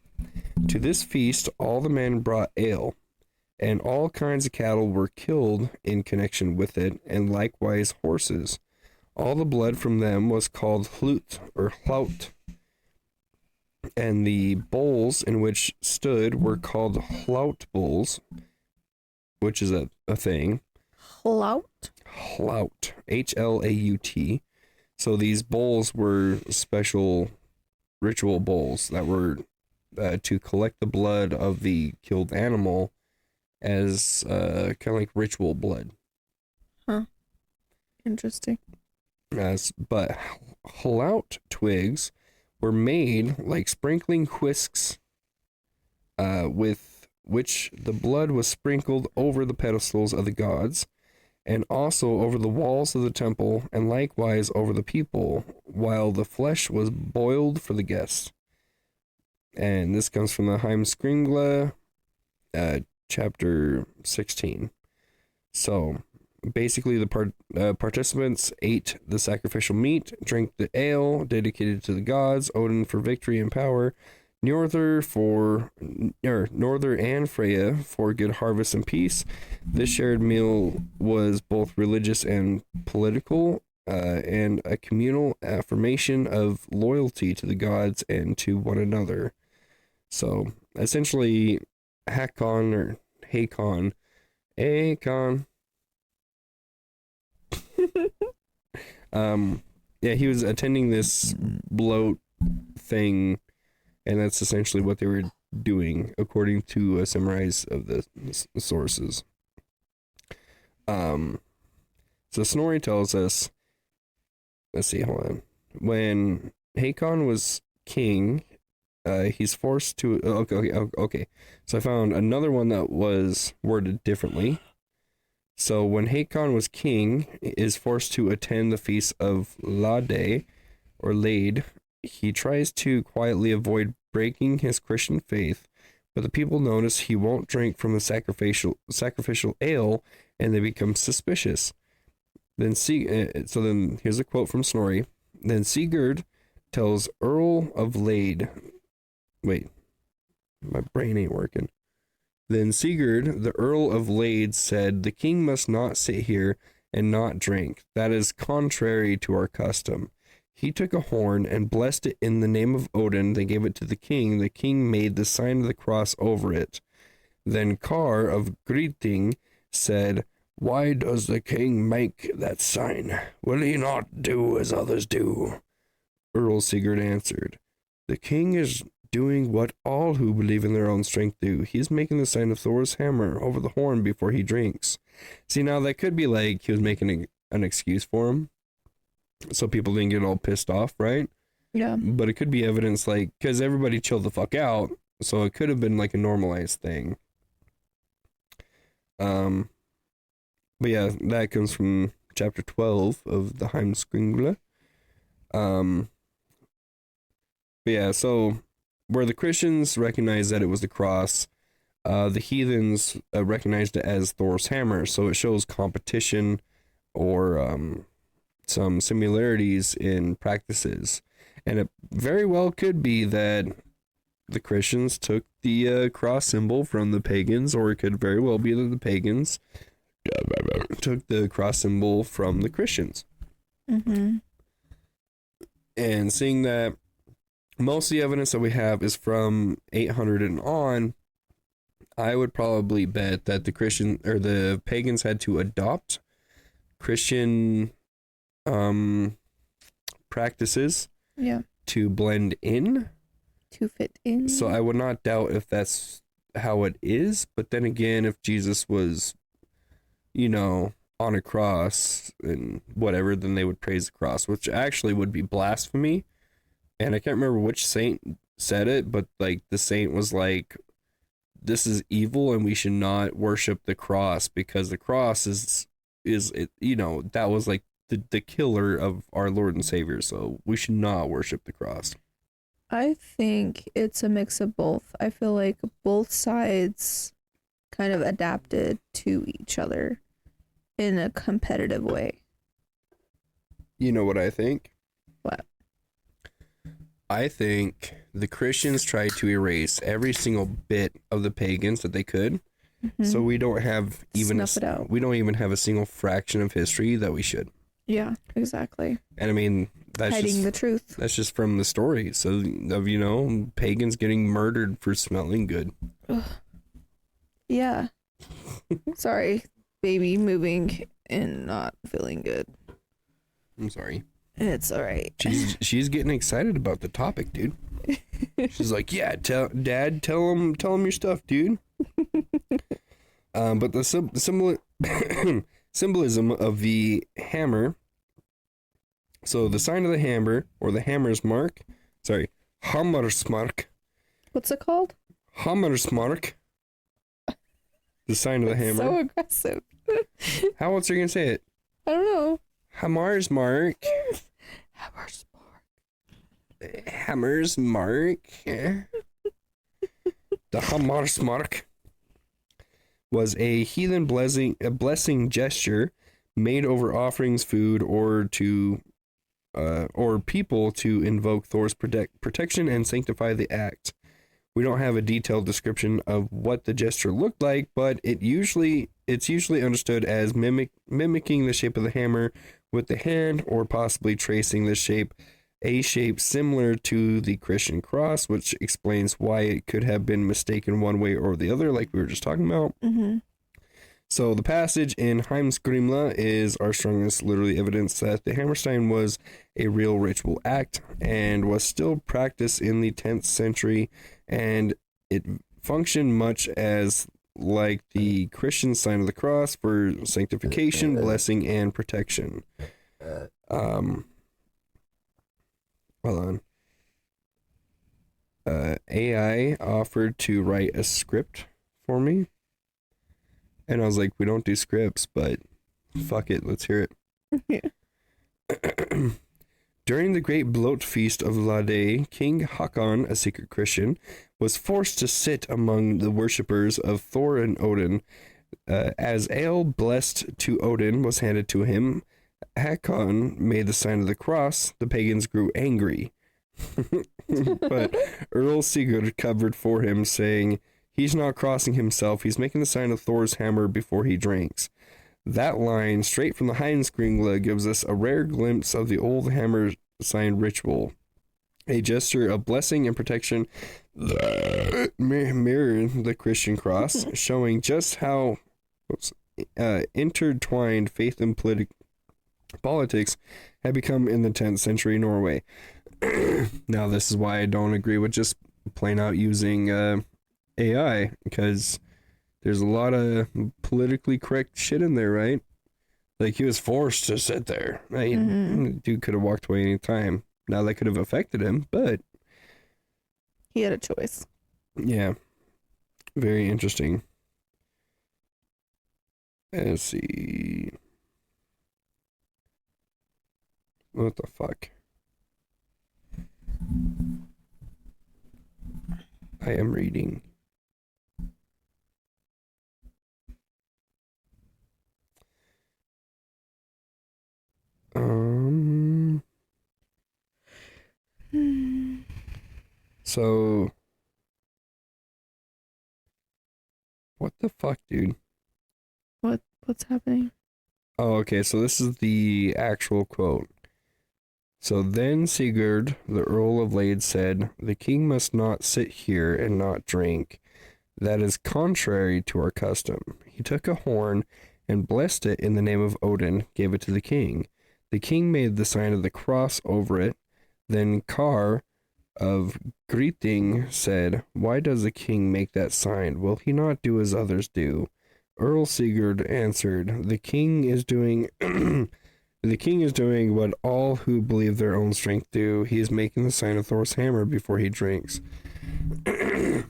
To this feast, all the men brought ale, and all kinds of cattle were killed in connection with it, and likewise horses. All the blood from them was called hlut or hlaut, and the bowls in which stood were called hlaut bowls," which is a thing. Hlaut? Hlaut. Hlaut. So these bowls were special ritual bowls that were to collect the blood of the killed animal as kind of like ritual blood. Huh. Interesting. But hlaut twigs were made like sprinkling whisks, with which the blood was sprinkled over the pedestals of the gods, and also over the walls of the temple, and likewise over the people, while the flesh was boiled for the guests. And this comes from the Heimskringla, chapter 16. So basically, the participants ate the sacrificial meat, drank the ale dedicated to the gods, Odin for victory and power, Norther and Freya for good harvest and peace. This shared meal was both religious and political, and a communal affirmation of loyalty to the gods and to one another. So essentially, Hakon, yeah, he was attending this bloat thing, and that's essentially what they were doing, according to a summarize of the sources. So Snorri tells us, let's see, hold on. When Hakon was king, he's forced to, okay. So I found another one that was worded differently. So when Hakon was king, is forced to attend the feast of Lade, or Lade, he tries to quietly avoid breaking his Christian faith, but the people notice he won't drink from the sacrificial ale, and they become suspicious. Then here's a quote from Snorri. Then Sigurd tells Earl of Lade, wait, my brain ain't working. Then Sigurd, the Earl of Lade, said, "The king must not sit here and not drink. That is contrary to our custom." He took a horn and blessed it in the name of Odin. They gave it to the king. The king made the sign of the cross over it. Then Kar of Gryting said, "Why does the king make that sign? Will he not do as others do?" Earl Sigurd answered, "The king is doing what all who believe in their own strength do. He's making the sign of Thor's hammer over the horn before he drinks." See, now that could be like he was making an excuse for him, so people didn't get all pissed off, right? Yeah. But it could be evidence, like, because everybody chilled the fuck out, so it could have been like a normalized thing. But yeah, that comes from chapter 12 of the Heimskringla. But yeah, so where the Christians recognized that it was the cross, the heathens recognized it as Thor's hammer. So it shows competition or some similarities in practices. And it very well could be that the Christians took the cross symbol from the pagans, or it could very well be that the pagans took the cross symbol from the Christians. Mm-hmm. And seeing that most of the evidence that we have is from 800 and on, I would probably bet that the pagans had to adopt Christian practices, Yeah. to blend in, To fit in. so I would not doubt if that's how it is. But then again, if Jesus was, on a cross and whatever, then they would praise the cross, which actually would be blasphemy. And I can't remember which saint said it, but like the saint was like, "This is evil and we should not worship the cross, because the cross is that was like the killer of our Lord and Savior, so we should not worship the cross." I think it's a mix of both. I feel like both sides kind of adapted to each other in a competitive way. You know what I think? What? I think the Christians tried to erase every single bit of the pagans that they could. Mm-hmm. So we don't have even Snuff it out. we don't even have a single fraction of history that we should. Yeah, exactly. And I mean, Hiding the truth. that's just from the story. So of pagans getting murdered for smelling good. Ugh. Yeah. Sorry, baby moving and not feeling good. I'm sorry. It's all right. She's getting excited about the topic, dude. She's like, "Yeah, Dad, tell him your stuff, dude." But the symbolism of the hammer. So the sign of the hammer, or the hammer's mark. Sorry, Hammersmark. What's it called? Hammersmark. The sign of the hammer. So aggressive. How else are you gonna say it? I don't know. Hammersmark. Hammersmark. Hammersmark. The Hammersmark was a heathen blessing gesture made over offerings, food, or people to invoke Thor's protection and sanctify the act. We don't have a detailed description of what the gesture looked like, but it's usually understood as mimicking the shape of the hammer with the hand, or possibly tracing a shape similar to the Christian cross, which explains why it could have been mistaken one way or the other, like we were just talking about. Mm-hmm. So the passage in Heimskringla is our strongest literary evidence that the Hammerstein was a real ritual act and was still practiced in the 10th century, and it functioned much as like the Christian sign of the cross for sanctification, blessing, and protection. Hold on. AI offered to write a script for me. And I was like, we don't do scripts, but fuck it, let's hear it. During the great bloat feast of Lade, King Hakon, a secret Christian, was forced to sit among the worshippers of Thor and Odin. As ale blessed to Odin was handed to him, Hakon made the sign of the cross. The pagans grew angry. But Earl Sigurd covered for him, saying, "He's not crossing himself, he's making the sign of Thor's hammer before he drinks." That line, straight from the Heimskringla, gives us a rare glimpse of the old hammer sign ritual. A gesture of blessing and protection that mirrored the Christian cross, showing just how intertwined faith and politics had become in the 10th century Norway. Now, this is why I don't agree with just plain out using AI, because there's a lot of politically correct shit in there, right? Like, he was forced to sit there. Right? Dude could have walked away any time. Now, that could have affected him, but he had a choice. Yeah. Very interesting. Let's see. What the fuck? I am reading. So, what the fuck, dude? What's happening? Oh, okay, so this is the actual quote. So then Sigurd, the Earl of Lade, said, "The king must not sit here and not drink. That is contrary to our custom." He took a horn and blessed it in the name of Odin, gave it to the king. The king made the sign of the cross over it. Then Kar of Greeting said, "Why does the king make that sign? Will he not do as others do?" Earl Sigurd answered, "The king is doing the king is doing what all who believe their own strength do. He is making the sign of Thor's hammer before he drinks." Yeah,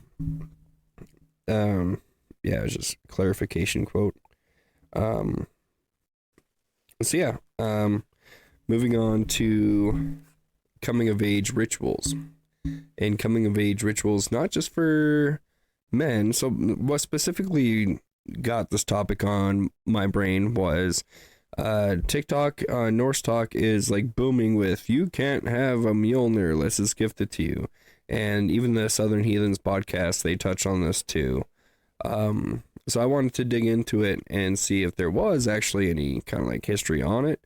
it was just a clarification quote. So yeah, moving on to coming of age rituals. And coming of age rituals, not just for men. So what specifically got this topic on my brain was TikTok, Norse talk is like booming with, "You can't have a Mjolnir unless it's gifted to you." And even the Southern Heathens podcast, they touch on this too. So I wanted to dig into it and see if there was actually any kind of like history on it.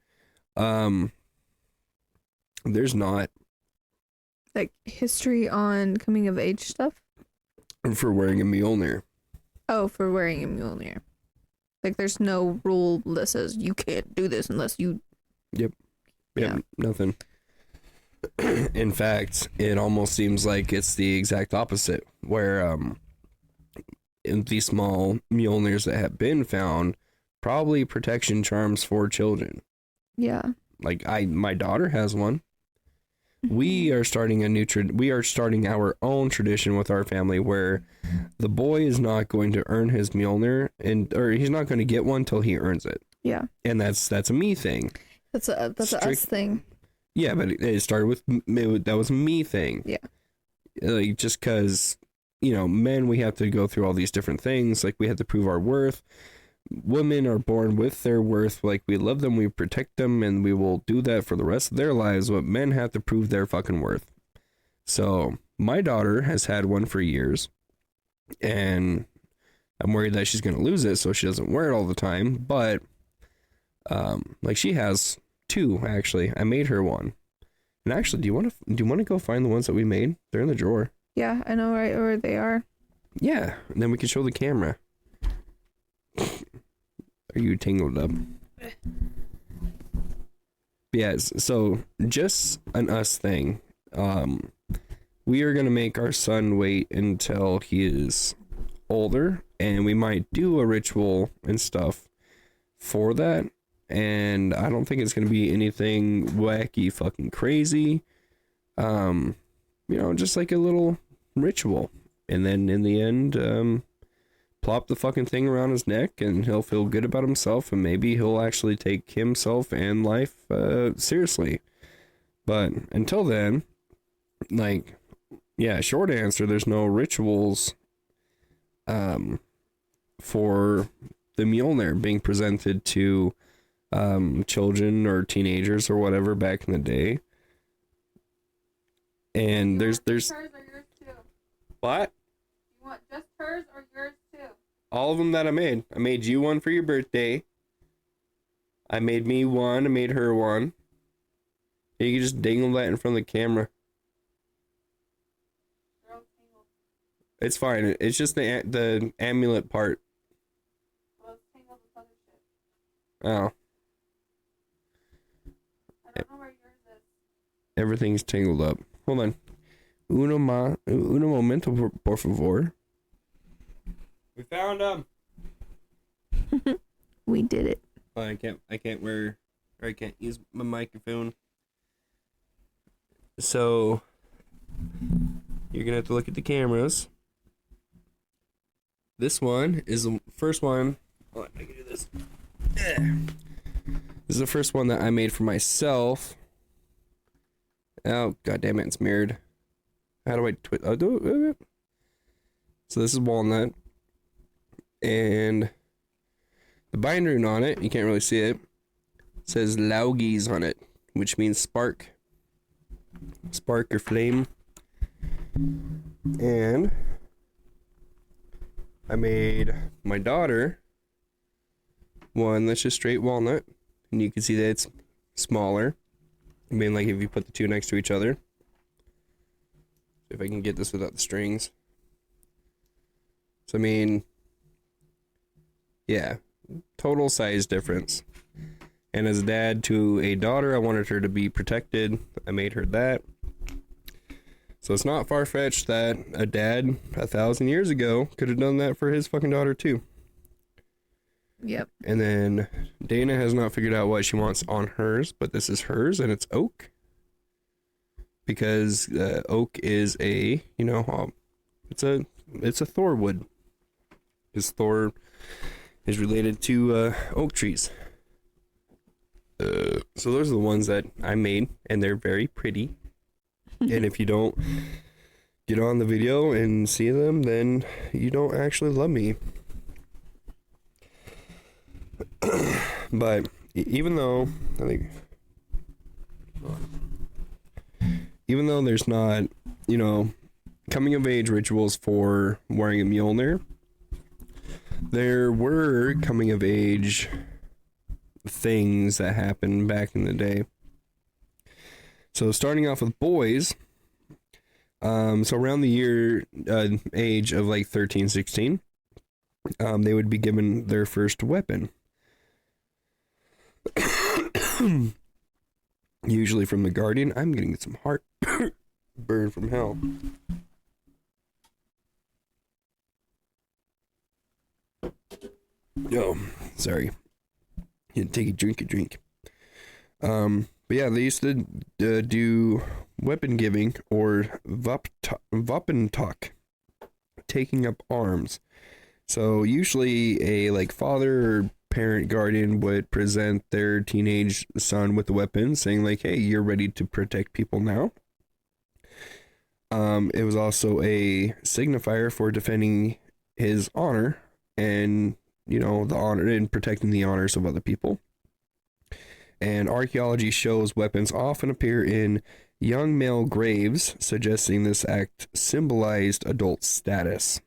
There's not. Like history on coming of age stuff? For wearing a Mjolnir. Oh, for wearing a Mjolnir. Like there's no rule that says you can't do this unless you... Yep, Yeah. Nothing. In fact, it almost seems like it's the exact opposite, where in these small Mjolnirs that have been found, probably protection charms for children. Yeah. Like my daughter has one. We are starting our own tradition with our family where the boy is not going to earn his Mjolnir, or he's not going to get one till he earns it. Yeah. And that's a me thing. That's a us thing. Yeah, but it started with that was a me thing. Yeah. Like, just because, men, we have to go through all these different things. Like, we have to prove our worth. Women are born with their worth. Like, we love them, we protect them, and we will do that for the rest of their lives. But men have to prove their fucking worth. So my daughter has had one for years, and I'm worried that she's going to lose it, so she doesn't wear it all the time. But like she has two actually. I made her one. And actually, do you want to go find the ones that we made? They're in the drawer. Yeah, I know right where they are. Yeah, and then we can show the camera. Are you tangled up? Yes. So just an us thing. We are gonna make our son wait until he is older, and we might do a ritual and stuff for that. And I don't think it's gonna be anything wacky, fucking crazy. Just like a little ritual, and then in the end, plop the fucking thing around his neck, and he'll feel good about himself, and maybe he'll actually take himself and life seriously. But until then, like, yeah, short answer, there's no rituals for the Mjolnir being presented to children or teenagers or whatever back in the day. And there's hers or yours too? what? You want just hers or yours too? All of them that I made. I made you one for your birthday. I made me one. I made her one. You can just dangle that in front of the camera. They're all tangled. It's fine. It's just the amulet part. Well, it's tangled with other shit. Oh, I don't know where yours is. everything's tangled up. Hold on. Uno momento, por favor. We found them. We did it. Oh, I can't use my microphone. So you're gonna have to look at the cameras. This one is the first one. Oh, I can do this. This is the first one that I made for myself. Oh, god damn it, it's mirrored. How do I twist? Oh, do it. So this is walnut. And the binding on it, you can't really see it, says Laugies on it, which means spark. Spark or flame. And I made my daughter one that's just straight walnut. And you can see that it's smaller. I mean, like if you put the two next to each other. If I can get this without the strings. So, I mean, yeah, total size difference. And as a dad to a daughter, I wanted her to be protected. I made her that. So it's not far-fetched that a dad 1,000 years ago could have done that for his fucking daughter too. Yep. And then Dana has not figured out what she wants on hers, but this is hers and it's oak. Because oak is a, it's a Thor wood. Because Thor is related to oak trees. So those are the ones that I made, and they're very pretty. And if you don't get on the video and see them, then you don't actually love me. But even though there's not, coming of age rituals for wearing a Mjolnir, there were coming of age things that happened back in the day. So starting off with boys, so around the year age of like 13, 16, they would be given their first weapon. Usually from the Guardian. I'm getting some heart burn from hell. Yo, sorry. You take a drink. But yeah, they used to do weapon giving or Wapentalk, taking up arms. So usually a like father or parent guardian would present their teenage son with a weapon, saying like, "Hey, you're ready to protect people now." It was also a signifier for defending his honor and the honor and protecting the honors of other people. And archaeology shows weapons often appear in young male graves, suggesting this act symbolized adult status.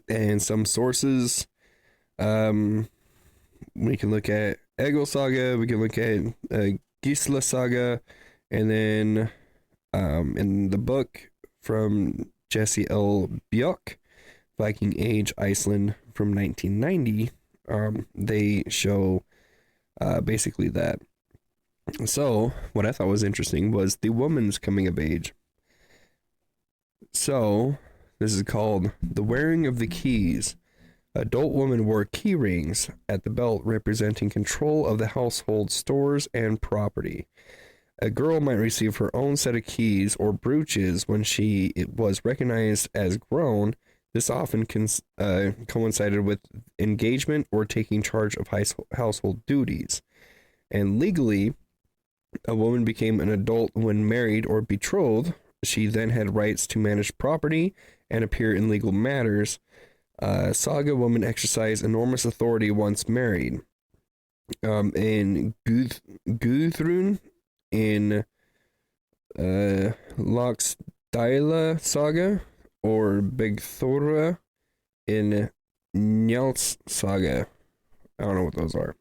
And some sources, we can look at Egil Saga, we can look at Gisla Saga, and then in the book from Jesse L. Björk, Viking Age Iceland from 1990, they show basically that. So, what I thought was interesting was the woman's coming of age. So, this is called the wearing of the keys. Adult woman wore key rings at the belt representing control of the household stores and property. A girl might receive her own set of keys or brooches when she was recognized as grown. This often coincided with engagement or taking charge of household duties. And legally, a woman became an adult when married or betrothed. She then had rights to manage property and appear in legal matters. Saga women exercise enormous authority once married. In Gudrun in Laxdæla Saga or Begthora in Njáls Saga. I don't know what those are.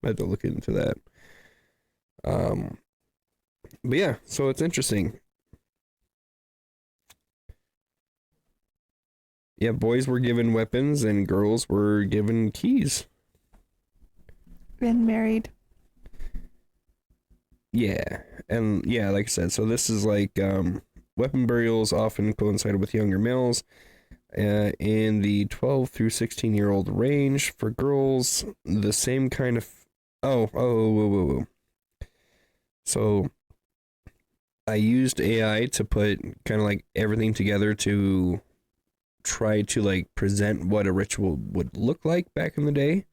I have to look into that. But yeah, so it's interesting. Yeah, boys were given weapons and girls were given keys. And married. Yeah, and yeah, like I said, so this is like weapon burials often coincided with younger males in the 12 through 16-year-old range. For girls, the same kind of... whoa. So I used AI to put kind of like everything together to try to like present what a ritual would look like back in the day.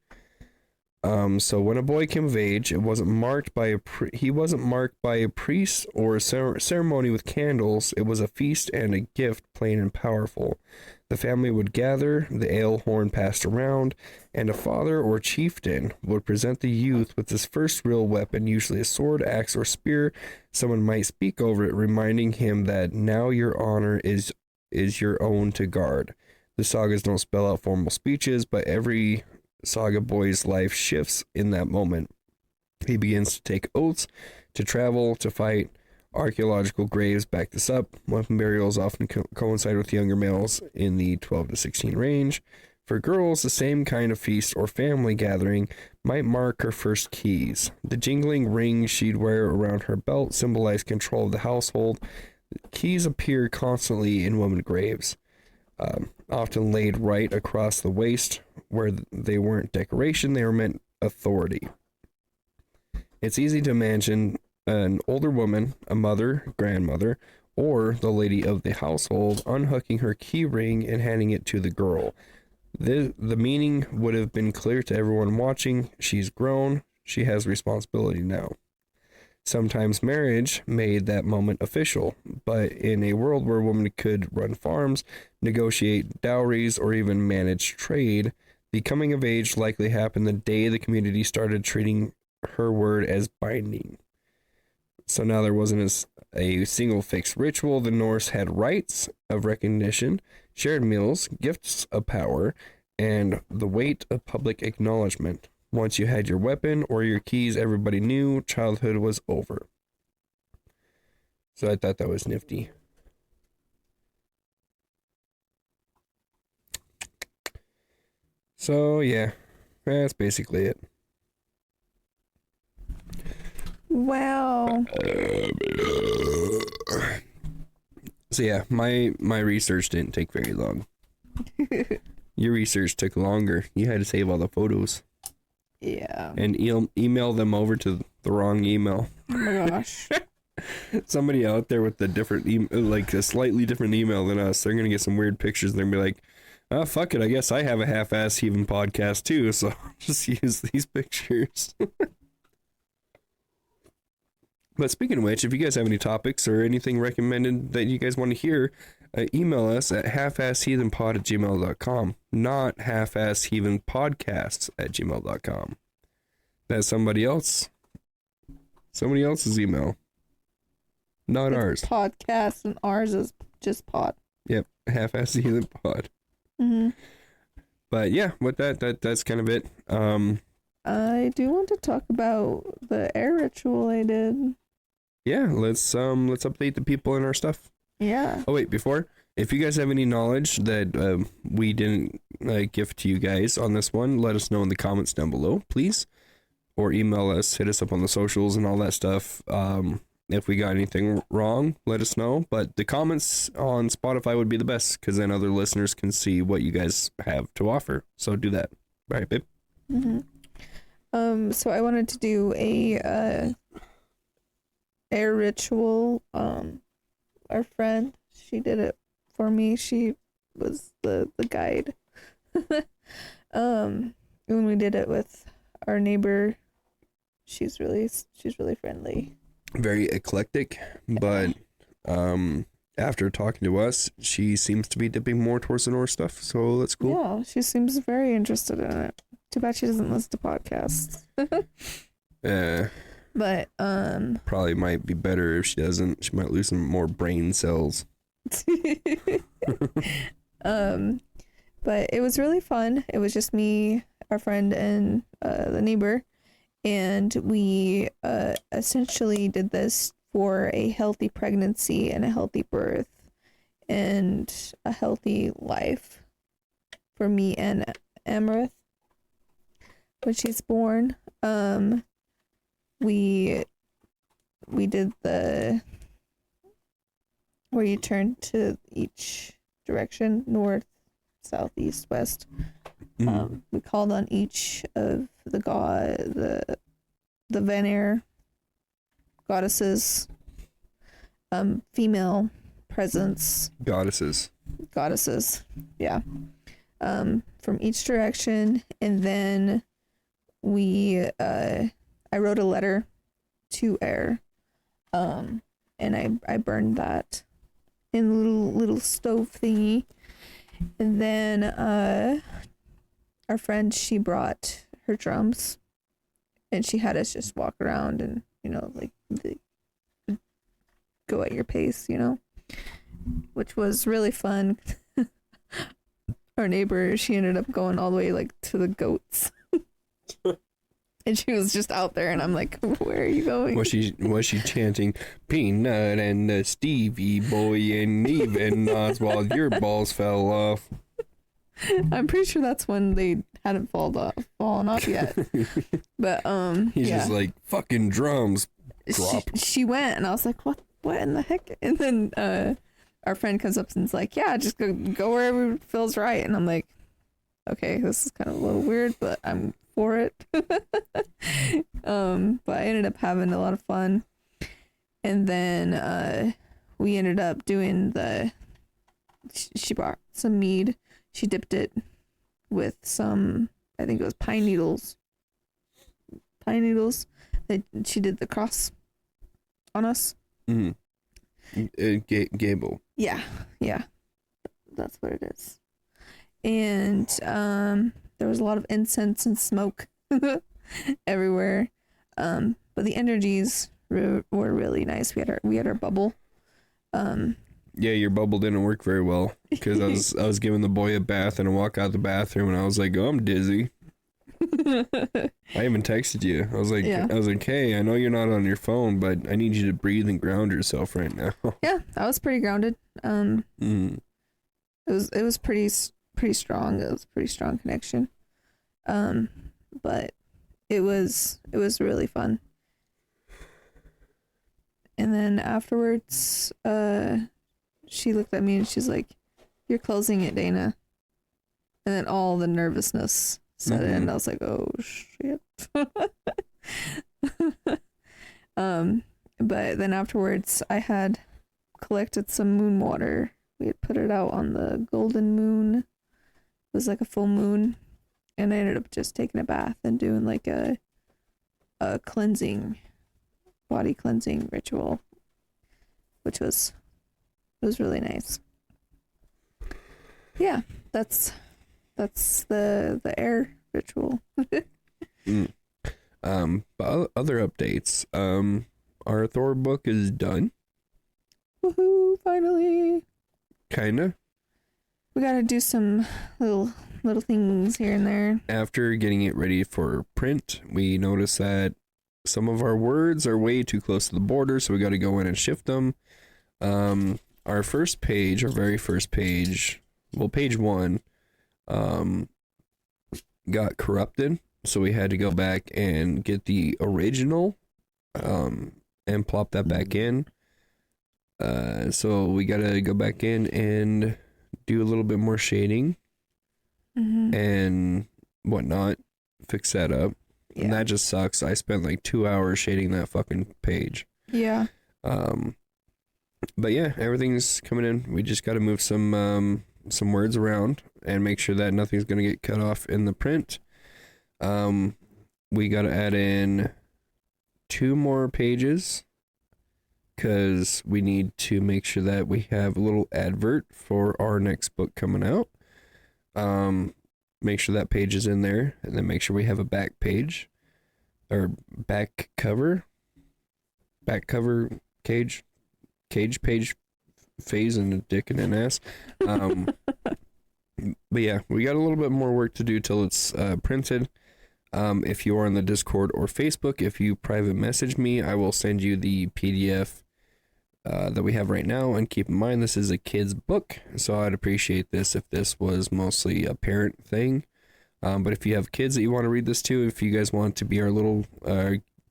So when a boy came of age, it wasn't marked by he wasn't marked by a priest or a ceremony with candles. It was a feast and a gift, plain and powerful. The family would gather, the ale horn passed around, and a father or chieftain would present the youth with his first real weapon, usually a sword, axe, or spear. Someone might speak over it, reminding him that now your honor is your own to guard. The sagas don't spell out formal speeches, but every saga boy's life shifts in that moment. He begins to take oaths, to travel, to fight. Archaeological graves back this up. Weapon burials often coincide with younger males in the 12 to 16 range. For girls, the same kind of feast or family gathering might mark her first keys. The jingling ring she'd wear around her belt symbolized control of the household. Keys appear constantly in women graves, often laid right across the waist, where they weren't decoration, they were meant authority. It's easy to imagine an older woman, a mother, grandmother, or the lady of the household unhooking her key ring and handing it to the girl. The meaning would have been clear to everyone watching. She's grown, she has responsibility now. Sometimes marriage made that moment official, but in a world where women could run farms, negotiate dowries, or even manage trade, the coming of age likely happened the day the community started treating her word as binding. So now there wasn't a single fixed ritual. The Norse had rites of recognition, shared meals, gifts of power, and the weight of public acknowledgement. Once you had your weapon or your keys, everybody knew childhood was over. So I thought that was nifty. So yeah, that's basically it. Wow. So yeah, my research didn't take very long. Your research took longer. You had to save all the photos. Yeah. And email them over to the wrong email. Oh my gosh. Somebody out there with a different like a slightly different email than us, they're gonna get some weird pictures. They're gonna be like, "Oh fuck it, I guess I have a half-ass heathen podcast too, so I'll just use these pictures." But speaking of which, if you guys have any topics or anything recommended that you guys want to hear, email us at halfassheathenpod@gmail.com, not halfassheathenpodcasts@gmail.com. That's somebody else. Somebody else's email. Not ours. Podcast, and ours is just pod. Yep. Half-assed heathen pod. Mm-hmm. But yeah, with that's kind of it. I do want to talk about the air ritual I did. Yeah, let's update the people in our stuff. Yeah. Oh wait, before, if you guys have any knowledge that we didn't give to you guys on this one, let us know in the comments down below, please, or email us, hit us up on the socials and all that stuff. If we got anything wrong, let us know. But the comments on Spotify would be the best, because then other listeners can see what you guys have to offer. So do that. All right, babe. Mm-hmm. So I wanted to do a air ritual. Our friend, she did it for me. She was the guide. When we did it with our neighbor, she's really friendly. Very eclectic, but after talking to us, she seems to be dipping more towards the Norse stuff, so that's cool. Yeah, she seems very interested in it. Too bad she doesn't listen to podcasts. But probably might be better if she doesn't. She might lose some more brain cells. But it was really fun. It was just me, our friend, and the neighbor. And we essentially did this for a healthy pregnancy and a healthy birth and a healthy life for me and Amaranth when she's born. We did the where you turn to each direction, north, south, east, west. We called on each of the Vanir goddesses, female presence. Goddesses, yeah. From each direction, and then I wrote a letter to air, and I burned that in a little stove thingy, and then our friend, she brought her drums, and she had us just walk around and, go at your pace, which was really fun. Our neighbor, she ended up going all the way to the goats. And she was just out there, and I'm like, where are you going? Was she chanting Peanut and the Stevie Boy and even Oswald, your balls fell off? I'm pretty sure that's when they hadn't fallen off yet. But he's yeah. just like, fucking drums. Drop. She went, and I was like, what in the heck? And then our friend comes up and is like, yeah, just go wherever feels right. And I'm like, okay, this is kind of a little weird, but I'm for it. But I ended up having a lot of fun. And then we ended up doing she brought some mead. She dipped it with some, I think it was pine needles. She did the cross on us. Gable. Yeah. That's what it is. And there was a lot of incense and smoke everywhere. But the energies were really nice. We had our bubble. Yeah, your bubble didn't work very well because I was giving the boy a bath and I walk out the bathroom and I was like, oh, I'm dizzy. I even texted you. I was like, hey, I know you're not on your phone, but I need you to breathe and ground yourself right now. Yeah, I was pretty grounded. It was pretty strong. It was a pretty strong connection. But it was really fun. And then afterwards, she looked at me and she's like, "You're closing it, Dana." And then all the nervousness set in. I was like, "Oh shit." But then afterwards, I had collected some moon water. We had put it out on the golden moon. It was like a full moon, and I ended up just taking a bath and doing like a body cleansing ritual, which was really nice. Yeah, that's the air ritual. But other updates. Our Thor book is done. Woohoo! Finally, Kinda. we gotta do some little things here and there. After getting it ready for print, we noticed that some of our words are way too close to the border, so we got to go in and shift them. Our very first page, well, page 1, got corrupted, so we had to go back and get the original, and plop that back in. So we got to go back in and do a little bit more shading and whatnot, fix that up. Yeah. And that just sucks. I spent like 2 hours shading that fucking page. Yeah. But yeah, everything's coming in. We just got to move some words around and make sure that nothing's gonna get cut off in the print. We got to add in 2 more pages because we need to make sure that we have a little advert for our next book coming out. Make sure that page is in there, and then make sure we have a back page or back cover page, phase, and a dick and an ass. But yeah, we got a little bit more work to do till it's printed. If you are on the Discord or Facebook, if you private message me, I will send you the PDF that we have right now. And keep in mind, this is a kid's book, so I'd appreciate this if this was mostly a parent thing. But if you have kids that you want to read this to, if you guys want to be our little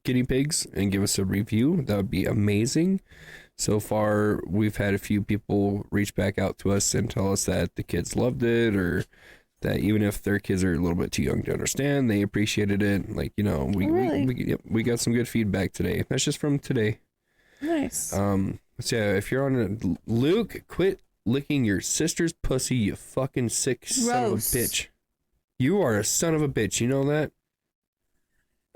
guinea pigs and give us a review, that would be amazing. So far, we've had a few people reach back out to us and tell us that the kids loved it, or that even if their kids are a little bit too young to understand, they appreciated it. Like, you know, we got some good feedback today. That's just from today. Nice. So yeah, if you're on Luke, quit licking your sister's pussy, you fucking sick son of a bitch. You are a son of a bitch, you know that?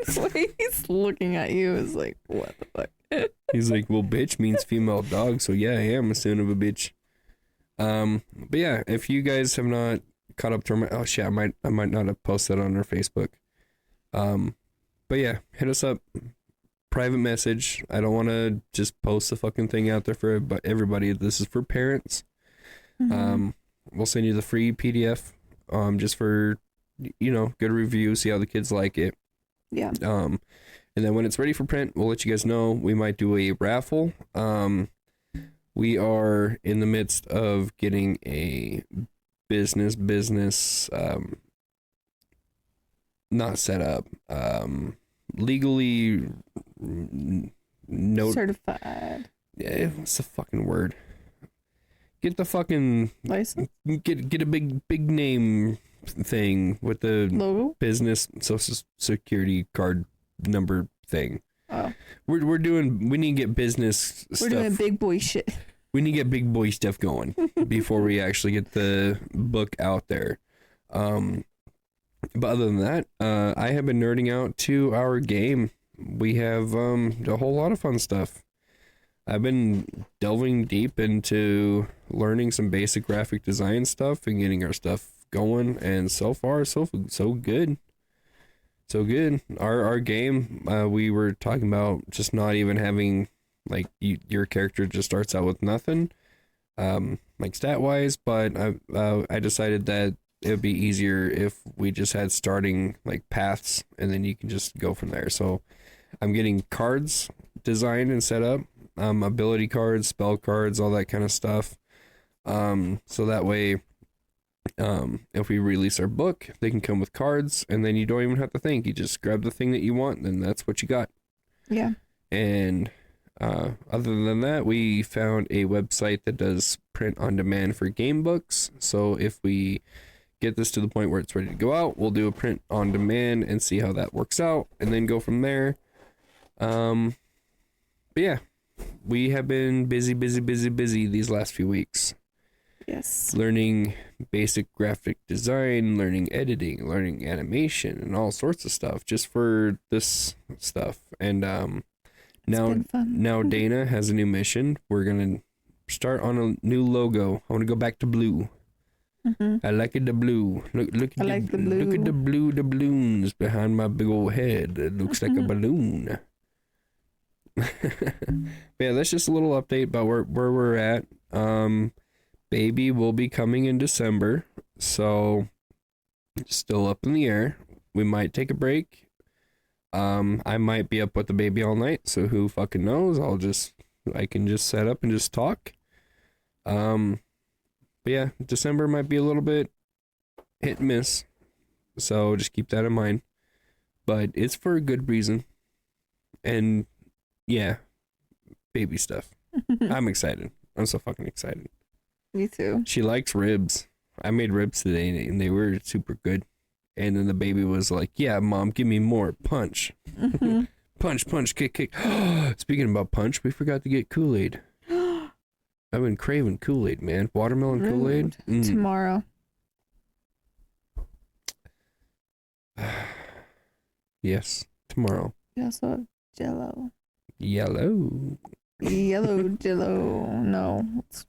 The way he's looking at you is like, what the fuck? He's like, well, bitch means female dog, so yeah, I am a son of a bitch. But yeah, if you guys have not caught up to oh shit, I might not have posted that on our Facebook. But yeah, hit us up, private message. I don't want to just post the fucking thing out there for everybody. This is for parents. We'll send you the free PDF, just for, you know, good review, see how the kids like it. Yeah. And then when it's ready for print, we'll let you guys know. We might do a raffle. We are in the midst of getting a business not set up, legally certified. Yeah, what's the fucking word? Get the fucking License? Get a big name thing with the Logo? business social security card number thing. Oh. We need to get business stuff. We're doing big boy shit. We need to get big boy stuff going before we actually get the book out there. But other than that, I have been nerding out to our game. We have a whole lot of fun stuff. I've been delving deep into learning some basic graphic design stuff and getting our stuff going, and so far so good. So good. Our game, we were talking about just not even having, like, your character just starts out with nothing, like stat wise, but I decided that it would be easier if we just had starting like paths, and then you can just go from there. So I'm getting cards designed and set up, ability cards, spell cards, all that kind of stuff. So that way, if we release our book, they can come with cards, and then you don't even have to think. You just grab the thing that you want, and that's what you got. Yeah. And other than that, we found a website that does print on demand for game books. So if we get this to the point where it's ready to go out, we'll do a print on demand and see how that works out, and then go from there. But yeah, we have been busy these last few weeks. Yes. Learning basic graphic design, learning editing, learning animation, and all sorts of stuff just for this stuff. And now Dana has a new mission. We're gonna start on a new logo. I want to go back to blue. Mm-hmm. I like it the blue. Look I at like the Look at the blue doubloons behind my big old head. It looks like a balloon. Yeah, that's just a little update about where we're at. Baby will be coming in December, so still up in the air. We might take a break. I might be up with the baby all night, so who fucking knows? I can just set up and just talk. But yeah, December might be a little bit hit and miss, so just keep that in mind. But it's for a good reason, and yeah, baby stuff. I'm excited. I'm so fucking excited. Me too. She likes ribs. I made ribs today, and they were super good. And then the baby was like, "Yeah, Mom, give me more. Punch, punch, kick." Speaking about punch, we forgot to get Kool-Aid. I've been craving Kool-Aid, man. Watermelon Kool-Aid. Tomorrow. Yes, tomorrow. We also have Jello. Yellow. Yellow Jello. No,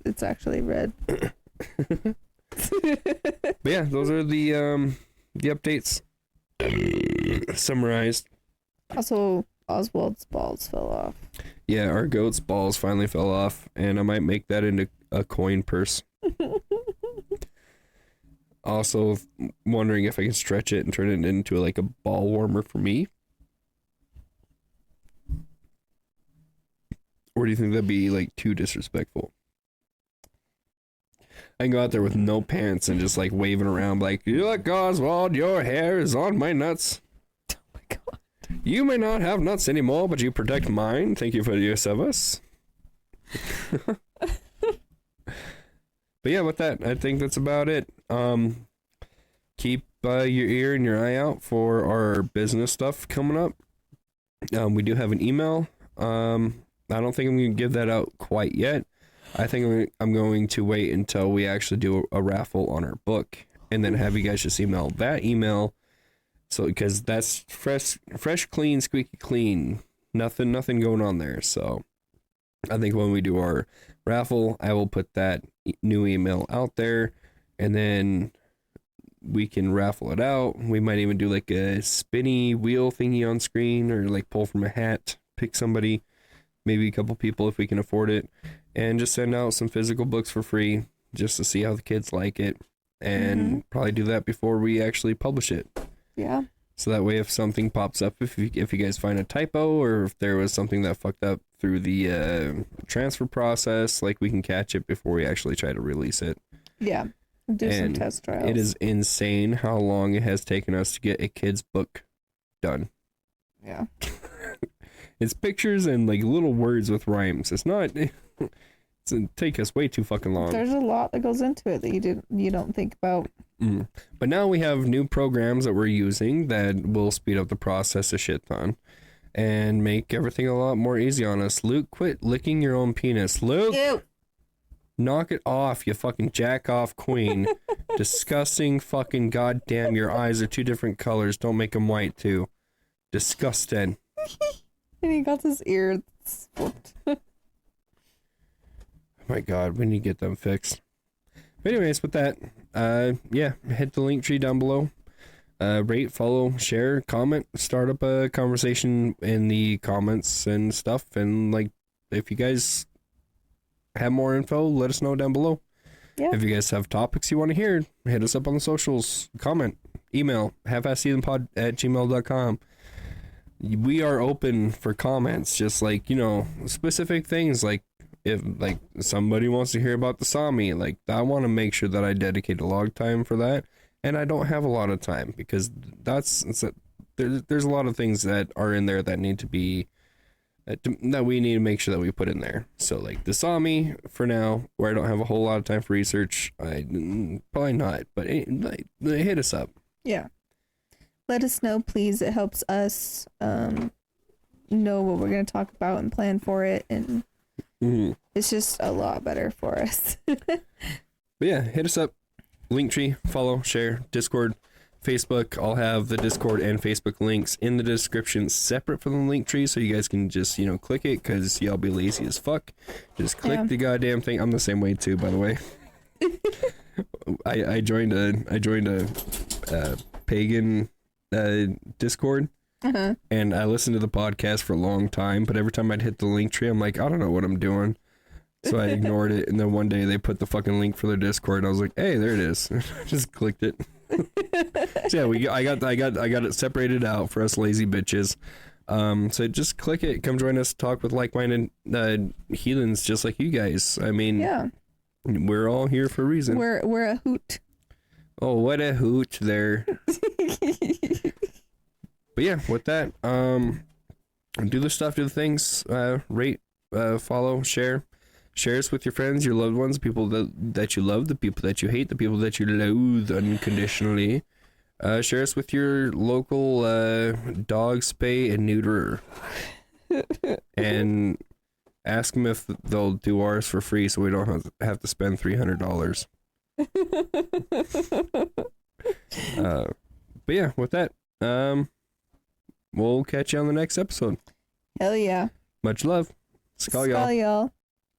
it's actually red. But yeah, those are the updates summarized. Also, Oswald's balls fell off. Yeah, our goat's balls finally fell off, and I might make that into a coin purse. Also, wondering if I can stretch it and turn it into like a ball warmer for me. Or do you think that'd be like too disrespectful? I can go out there with no pants and just like waving around like, "Look, Oswald, your hair is on my nuts. Oh my god. You may not have nuts anymore, but you protect mine. Thank you for your service." But yeah, with that, I think that's about it. Keep your ear and your eye out for our business stuff coming up. We do have an email. I don't think I'm going to give that out quite yet. I think I'm going to wait until we actually do a raffle on our book, and then have you guys just email that email. So, because that's fresh, clean, squeaky clean. Nothing going on there. So, I think when we do our raffle, I will put that new email out there, and then we can raffle it out. We might even do like a spinny wheel thingy on screen, or like pull from a hat, pick somebody, maybe a couple people if we can afford it, and just send out some physical books for free just to see how the kids like it, and probably do that before we actually publish it. Yeah. So that way, if something pops up, if you guys find a typo, or if there was something that fucked up through the transfer process, like we can catch it before we actually try to release it. Yeah. Do some test trials. It is insane how long it has taken us to get a kid's book done. Yeah. It's pictures and like little words with rhymes. It's not. It's take us way too fucking long. There's a lot that goes into it that you don't think about. But now we have new programs that we're using that will speed up the process a shit ton and make everything a lot more easy on us. Luke, quit licking your own penis. Luke, Ew. knock it off, you fucking jack off queen. Disgusting fucking goddamn. Your eyes are two different colors. Don't make them white too. Disgusting. And he got his ear flipped. My God, we need to get them fixed. But anyways, with that, yeah, hit the link tree down below. Rate, follow, share, comment, start up a conversation in the comments and stuff. And like, if you guys have more info, let us know down below. Yeah. If you guys have topics you want to hear, hit us up on the socials, comment, email, halfasseasonpod@gmail.com. We are open for comments, just like, you know, specific things, like if like somebody wants to hear about the Sami, like I want to make sure that I dedicate a lot of time for that, and I don't have a lot of time because there's a lot of things that are in there that need to be that we need to make sure that we put in there. So like the Sami for now, where I don't have a whole lot of time for research, I probably not, but hit us up. Yeah. Let us know, please. It helps us know what we're going to talk about and plan for it, and it's just a lot better for us. But yeah, hit us up. Linktree, follow, share, Discord, Facebook. I'll have the Discord and Facebook links in the description separate from the Linktree, so you guys can just, click it, because y'all be lazy as fuck. Just click the goddamn thing. I'm the same way too, by the way. I joined a pagan Discord, and I listened to the podcast for a long time. But every time I'd hit the Linktree, I'm like, I don't know what I'm doing. So I ignored it, and then one day they put the fucking link for their Discord, and I was like, "Hey, there it is." Just clicked it. So yeah, I got it separated out for us lazy bitches. So just click it, come join us, talk with like-minded heathens just like you guys. I mean, Yeah, we're all here for a reason. we're a hoot. Oh, what a hoot there! But yeah, with that, do the stuff, do the things, rate, follow, share us with your friends, your loved ones, people that you love, the people that you hate, the people that you loathe unconditionally. Share us with your local dog spay and neuterer, and ask them if they'll do ours for free, so we don't have to spend $300. But yeah, with that, we'll catch you on the next episode. Hell yeah. Much love. Skal, y'all. Skal, y'all.